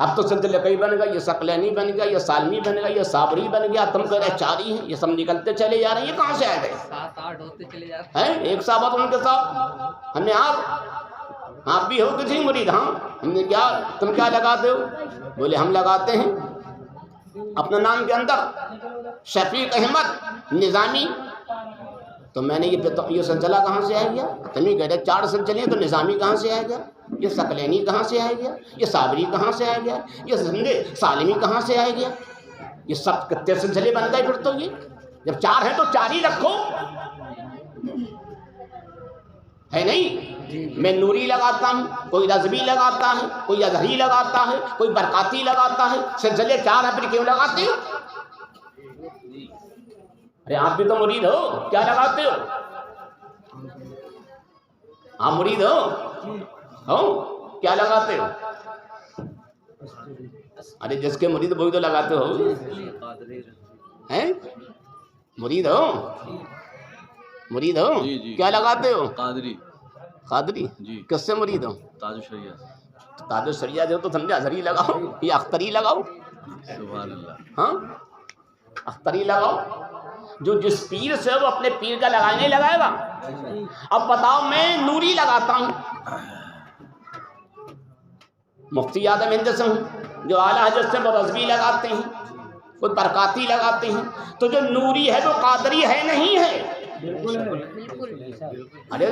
اب تو سلسلے کئی بن گیا, یہ ثقلینی بن گیا, یہ سالمی بن گیا, یہ صابری بن گیا. تم کہہ رہے 4 ہی ہیں. یہ سب نکلتے چلے جا رہے ہیں. یہ کہاں سے آئے گئے؟
7-8 ہوتے چلے جاتے
ہیں. ایک صاحب ان کے ساتھ. ہم نے آپ بھی ہو کسی مرید؟ ہاں. ہم نے کیا تم کیا لگاتے ہو؟ بولے ہم لگاتے ہیں اپنا نام کے اندر شفیق احمد نظامی. تو میں نے یہ سلسلہ کہاں سے آ گیا؟ تم ہی کہہ رہے 4 سلسلے تو نظامی کہاں سے آ گیا؟ یہ ثقلینی کہاں سے آ گیا؟ یہ صابری کہاں سے آ گیا؟ یہ سالمی کہاں سے آ گیا؟ یہ سب کتنے سلسلے بن گئے پھر تو. یہ جب 4 ہیں تو 4 ہی رکھو, ہے نہیں؟ میں نوری لگاتا ہوں, کوئی رضوی لگاتا ہے, کوئی اظہری لگاتا ہے, کوئی برکاتی لگاتا ہے. سلسلے 4 ہیں پھر کیوں لگاتے ہو؟ ارے آپ بھی تو مرید ہو, کیا لگاتے ہو؟ آپ مرید ہو کیا لگاتے ہو؟ ارے جس کے مرید وہی تو لگاتے ہو. ہیں مرید ہو کیا لگاتے ہو؟ قادری. کس سے مرید ہو؟ تاج الشریعہ جو تو سمجھا اظہری لگاؤ یا اختری لگاؤ.
سبحان اللہ.
ہاں اختری لگاؤ، جو جس پیر سے وہ اپنے پیر کا لگائے نہیں لگائے گا. اب بتاؤ میں نوری لگاتا ہوں، مفتی اعظم ہند سے ہوں، جو اعلیٰ حضرت سے وہ رضوی لگاتے ہیں، وہ برکاتی لگاتے ہیں، تو جو نوری ہے وہ قادری ہے نہیں ہے؟ ارے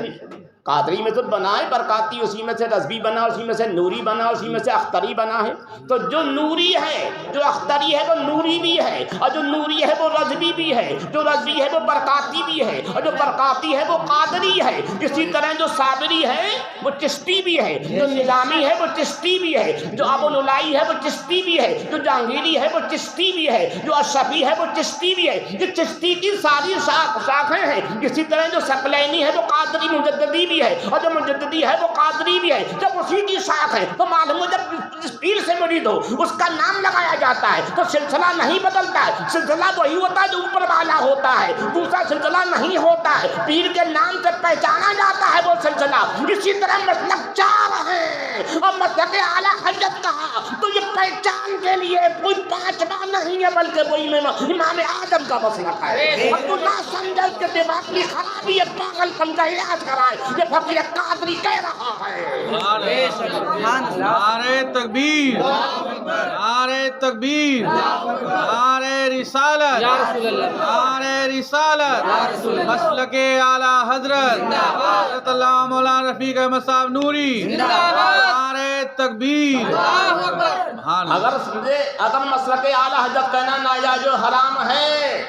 قادری میں تو بنا ہے برکاتی، اسی میں سے رضوی بنا، اسی میں سے نوری بنا، اسی میں سے اختری بنا ہے. تو جو نوری ہے، جو اختری ہے وہ نوری بھی ہے، اور جو نوری ہے وہ رضوی بھی ہے، جو رضوی ہے وہ برکاتی بھی ہے، اور جو برکاتی ہے وہ قادری ہے. اسی طرح جو صابری ہے وہ چشتی بھی ہے، جو نظامی ہے وہ چشتی بھی ہے، جو ابو العلائی ہے وہ چشتی بھی ہے، جو جہانگیری ہے وہ چشتی بھی ہے، جو اشرفی ہے وہ چشتی بھی ہے. یہ چشتی کی ساری شاخیں ہیں. اسی طرح جو ثقلینی ہے وہ قادری مجددی بھی ہے، اور جو مجددی ہے وہ قادری بھی ہے. جب اسی کی شاخ ہے تو معلوم ہے جب جس پیر سے مرید ہو اس کا نام لگایا جاتا ہے تو سلسلہ نہیں بدلتا ہے. سلسلہ وہی ہوتا ہے جو اوپر والا ہوتا ہے، دوسرا سلسلہ نہیں ہوتا ہے. پیر کے نام سے پہچانا جاتا ہے وہ سلسلہ. اسی طرح مسلک 4 ہیں، اور مسلک اعلیٰ حضرت کہا تو یہ پہچان کے لیے کوئی 5واں نہیں ہے بلکہ وہی امام اعظم کا مسلک ہے. اور تو نہ سمجھ کے دماغ کی خرابی ہے، پاگل پن کا علاج کرائے. یہ فقیر قادری کہہ رہا ہے.
نعرہ تکبیر، نعرہ تکبیر، نعرہ رسالت، نعرہ رسالت، مسلک اعلیٰ حضرت حضرت اللہ مولانا رفیق احمد صاحب نوری، نعرہ تکبیر.
اگر سمجھے اگر مسلک اعلیٰ حضرت کہنا ناجائز و حرام ہے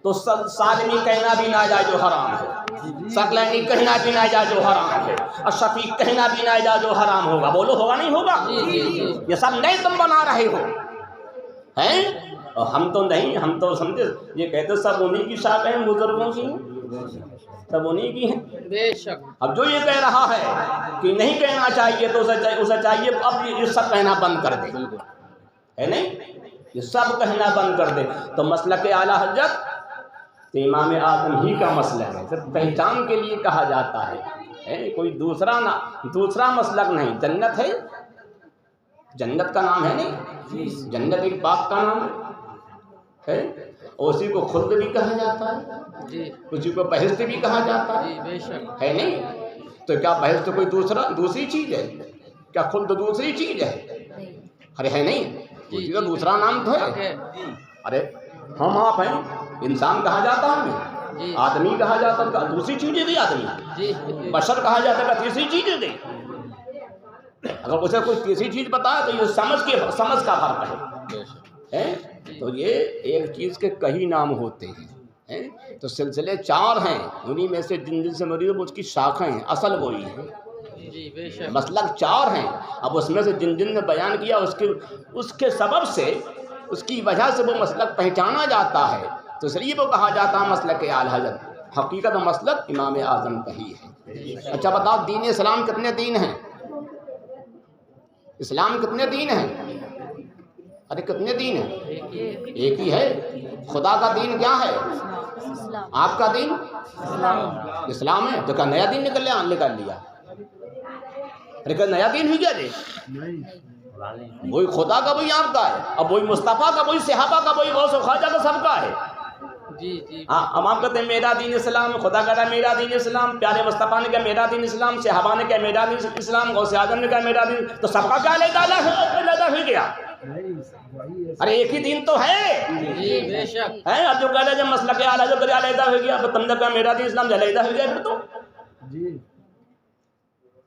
تو سالمی کہنا بھی ناجائز و حرام ہے، ثقلینی کہنا بھی ناجائز و حرام ہے، اور شفیع کہنا بھی ناجائز و حرام ہوگا. بولو ہوگا نہیں ہوگا؟ یہ سب نئے تم بنا رہے ہو ہیں، اور ہم تو نہیں. ہم تو سمجھے یہ کہتے سب انہیں کی شاخ ہیں، بزرگوں کی سب انہیں کی ہیں.
بے شک.
اب جو یہ کہہ رہا ہے کہ نہیں کہنا چاہیے تو اسے چاہیے اب یہ سب کہنا بند کر دے، ہے نہیں؟ یہ سب کہنا بند کر دے. تو مسلک اعلیٰ حضرت تو امام اعظم ہی کا مسلک ہے، صرف پہچان کے لیے کہا جاتا ہے، کوئی دوسرا مسلک نہیں. جنت ہے، جنت کا نام ہے نہیں، جنت ایک باغ کا نام ہے، اور اسی کو خلد بھی کہا جاتا ہے، اسی کو بہشت بھی کہا جاتا ہے نہیں. تو کیا بہشت کوئی دوسری چیز ہے؟ کیا خلد دوسری چیز ہے؟ ارے ہے نہیں، اسی کا دوسرا نام تو ہے. ارے ہم آپ ہیں، انسان کہا جاتا ہے، آدمی کہا جاتا ہے، دوسری چیزیں دی آدمی، بشر کہا جاتا ہے، تیسری چیزیں دی. اگر اسے کوئی تیسری چیز پتا ہے تو یہ سمجھ کا فرق ہے. تو یہ ایک چیز کے کئی نام ہوتے ہیں. تو سلسلے 4 ہیں، انہی میں سے جن سے مرید اس کی شاخیں ہیں، اصل وہی ہے. مسلک 4 ہیں. اب اس میں سے جن نے بیان کیا اس کے سبب سے، اس کی وجہ سے وہ مسلک پہچانا جاتا ہے، تو اس لیے وہ کہا جاتا ہے مسلک اعلیٰ حضرت. حقیقت و مسلک امام اعظم کا ہی ہے. اچھا بتاؤ دین اسلام کتنے دین ہیں؟ اسلام کتنے دین ہیں؟ ارے کتنے دین ہیں؟ ایک ہی ہے. خدا کا دین کیا ہے؟ آپ کا دین اسلام ہے. تو کیا نیا دین نکل لیا؟ ارے کیا نیا دین ہی کیا دے؟ وہی خدا کا وہی آپ کا ہے، اب وہی مصطفیٰ کا، وہی صحابہ کا، وہی غوث و خواجہ کا، سب کا ہے. ہاں ہم آپ کہتے ہیں میرا دین اسلام، خدا کہتا ہے میرا دین اسلام، پیارے مصطفیٰ نے کہا میرا دین اسلام، صحابہ نے کہا میرا دین اسلام، غوث اعظم نے کہا میرا دین. تو سب کا کیا علیحدہ ہو گیا؟ ارے ایک ہی دین تو ہے. اب جو کہہ رہے جب مسلک اعلیٰ جو کرے علیحدہ ہو گیا، تم نے کہا میرا دین اسلام علیحدہ ہو گیا پھر تو.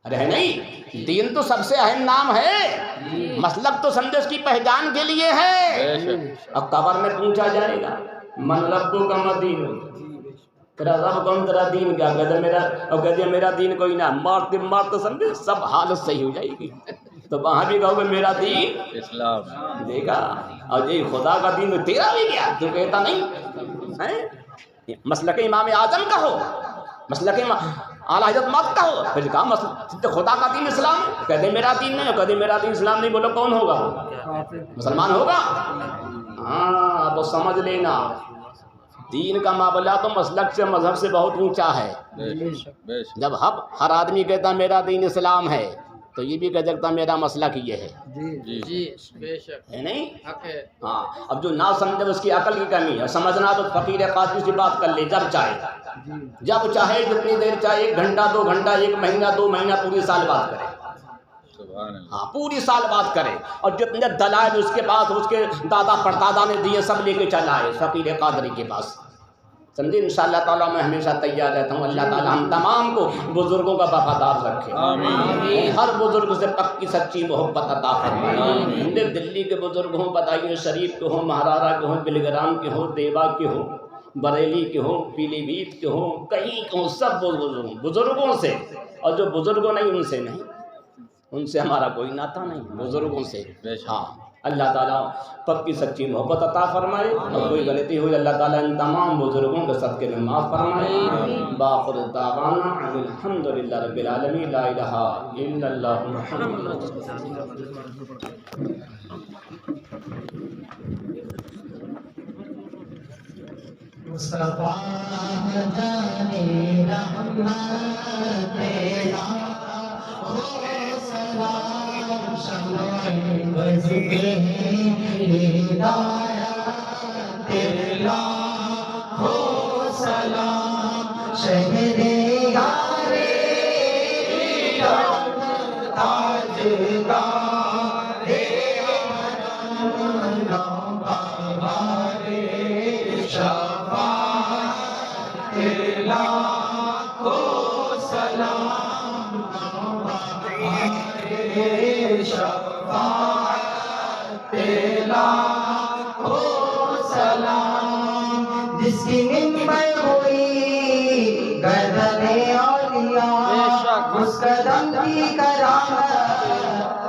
ارے ہے نہیں، دین تو سب سے اہم نام ہے، مسلک تو سمجھو اس کی پہچان کے لیے ہے. اب قبر میں پوچھا جائے گا من ربو کا مدین، تیرا رب کون، تیرا دین کیا؟ کہتے میرا، اور کہتے ہیں میرا دین کوئی نہ، مارتے سمجھے سب حالت صحیح ہو جائے گی. تو وہاں بھی کہو گے میرا دین اسلام دیکھا، اور یہ خدا کا دین تیرا بھی کیا؟ تو کہتا نہیں. مسلک امام اعظم کا ہو، مسلک اعلیٰ حضرت مت کا ہو، پھر کہا مسلک خدا کا دین اسلام، کہتے میرا دین نہیں، کہتے میرا دین اسلام نہیں. بولو کون ہوگا؟ مسلمان ہوگا. ہاں اب سمجھ لینا، دین کا معاملہ تو مسلک سے، مذہب سے بہت اونچا ہے. جب ہر آدمی کہتا میرا دین اسلام ہے، تو یہ بھی کہہ سکتا میرا مسلک یہ ہے،
جی بے شک
ہے نہیں؟
حق ہے.
ہاں اب جو نہ سمجھے اس کی عقل کی کمی ہے. سمجھنا تو فقیر قادری سے بات کر لے جب چاہے جتنی دیر چاہے، 1 گھنٹہ 2 گھنٹہ، 1 مہینہ 2 مہینہ، پوری سال بات کرے. ہاں پوری سال بات کرے، اور جتنے دلائل اس کے پاس اس کے دادا پردادا نے دیے سب لے کے چلا ہے فقیر قادری کے پاس. سمجھے؟ انشاءاللہ تعالیٰ میں ہمیشہ تیار رہتا ہوں. اللہ تعالیٰ ہم تمام کو بزرگوں کا وفادار رکھے، ہر بزرگ سے پکی سچی محبت عطا فرمائے. دلی کے بزرگ ہوں، بدایوں شریف کے ہوں، مہارارا کے ہوں، بلگرام کے ہوں، دیوا کے ہوں، بریلی کے ہوں، پیلی بھیت کے ہوں، کہیں کے ہوں، سب بزرگوں سے. اور جو بزرگوں نہیں ان سے نہیں، ان سے ہمارا کوئی ناطہ نہیں، بزرگوں سے. ہاں اللہ تعالیٰ پکی سچی محبت عطا فرمائے، اور کوئی غلطی ہوئی اللہ تعالیٰ ان تمام بزرگوں کے صدقے میں معاف فرمائے. باخر دعوانا ان الحمدللہ رب العالمین. لا الہ الا اللہ محمد رسول اللہ.
مصطفیٰ جانے رحمت تیرا ہو سلام، شمع وجہ ہدایت تیرا ہو سلام، شہر یار تاجدار جس کی ممبر ہوئی گردن اولیاء، اس قدم کی کرامت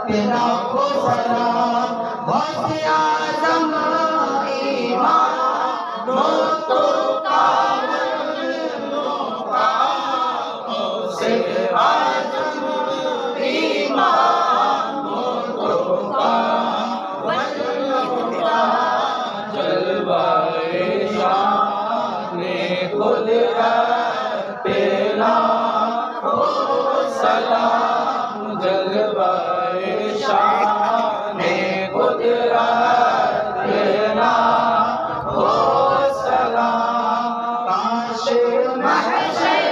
پہ لاکھوں سلام. غوث اعظم ایمان موتوں کا غوث اعظم ایمان موتوں کا جلوہ شان قدرت تیرا ہو سلام، جلوہ شان قدرت تیرا ہو سلام. کاش محشر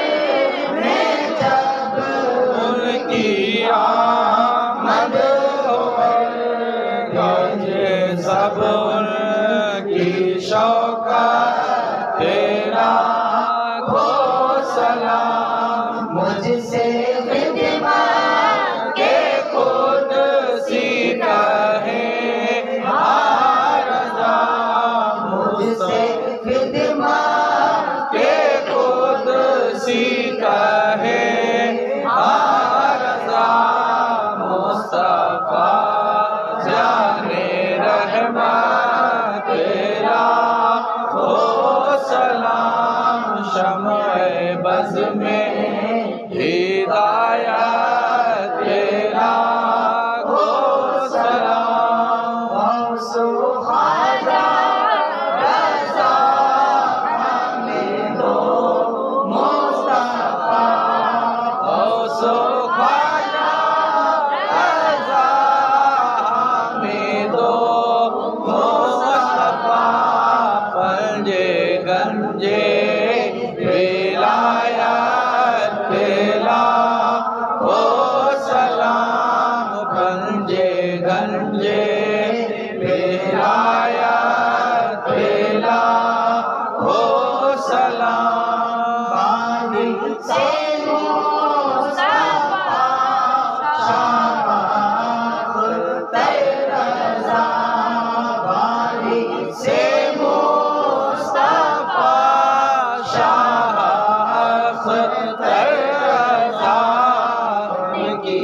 میں جب ان کی آمد ہوئے، گاجے سب ان کی شوکت تیرا ہو سلام. مجھ سے خدمت کے خود سی کہے ہر رضا، مجھ سے خدمت کے خود سی کہے ہر رضا. مصطفیٰ جانے رحمت تیرا ہو سلام، شمع بز میں ہدایت تیرا ہو سلام. غوث و خواجہ رضا ہمیں دو مصطفیٰ، غوث و خواجہ رضا ہمیں دو مصطفیٰ. پنجے گنجے ولایت تیرا ہو سلام، پنجے گنجے ولایت تیرا ہو سلام. بادل سے مصطفیٰ شاہ تیرا، بادل سے کی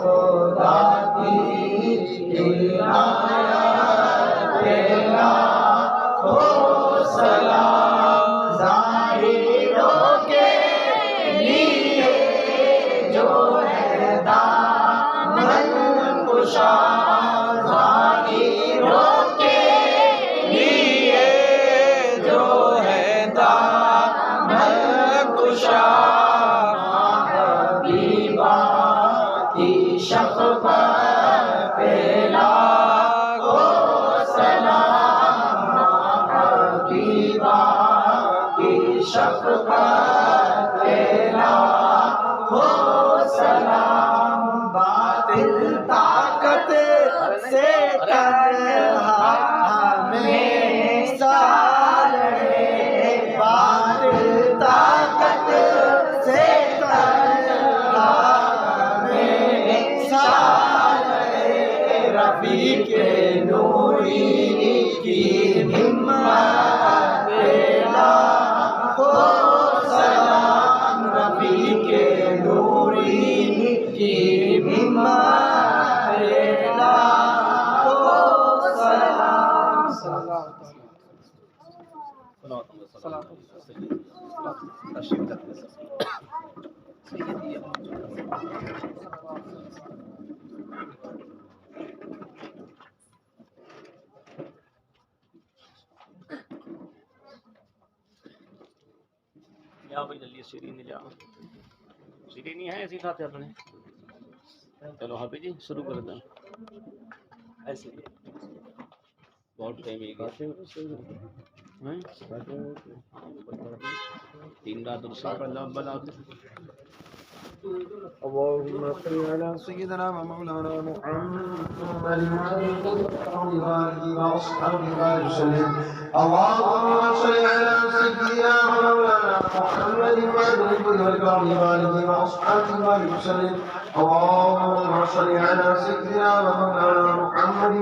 خدا کی عنایت لاکھوں سلام ظاہروں کے لیے جو ہے دامن کشا ظاہروں کے لیے جو ہے دامن کشا حبیبہ کی شفقت پہ لاکھوں سلام حبیبہ کی شفقت پہ لاکھوں سلام باطل طاقت سے تنہا ہمیشہ لڑے باطل طاقت سے تنہا ہمیشہ لڑے رفیع کے نوری کی ہمت پہ لاکھوں سلام رفیع کے نوری کی ہمت پہ لاکھوں سلام
جاؤ بھائی جلدی شیرینی جاؤ شیرینی ہے ایسی کھاتے اپنے چلو حافظ جی شروع کر دیں ایسے بہت ٹائم ہی گیا 3 رات اور سات اللہ بلا
اللهم صل على سيدنا ومولانا محمد وأصحابه وسلم اللهم صل على سيدنا ومولانا محمد وأصحابه وسلم اللهم صل على سيدنا ومولانا محمد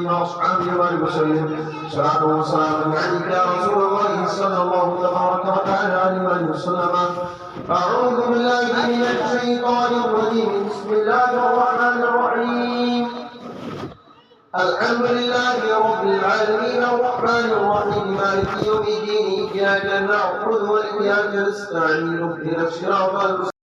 وأصحابه وسلم صلاة وسلام عليك يا رسول الله صلى الله تبارك وتعالى عليه وسلم أعوذ بالله من الشيطان الرجيم بسم الله الرحمن الرحيم الحمد لله رب العالمين الرحمن الرحيم مالك يوم الدين إياك نعبد وإياك نستعين اهدنا الصراط المستقيم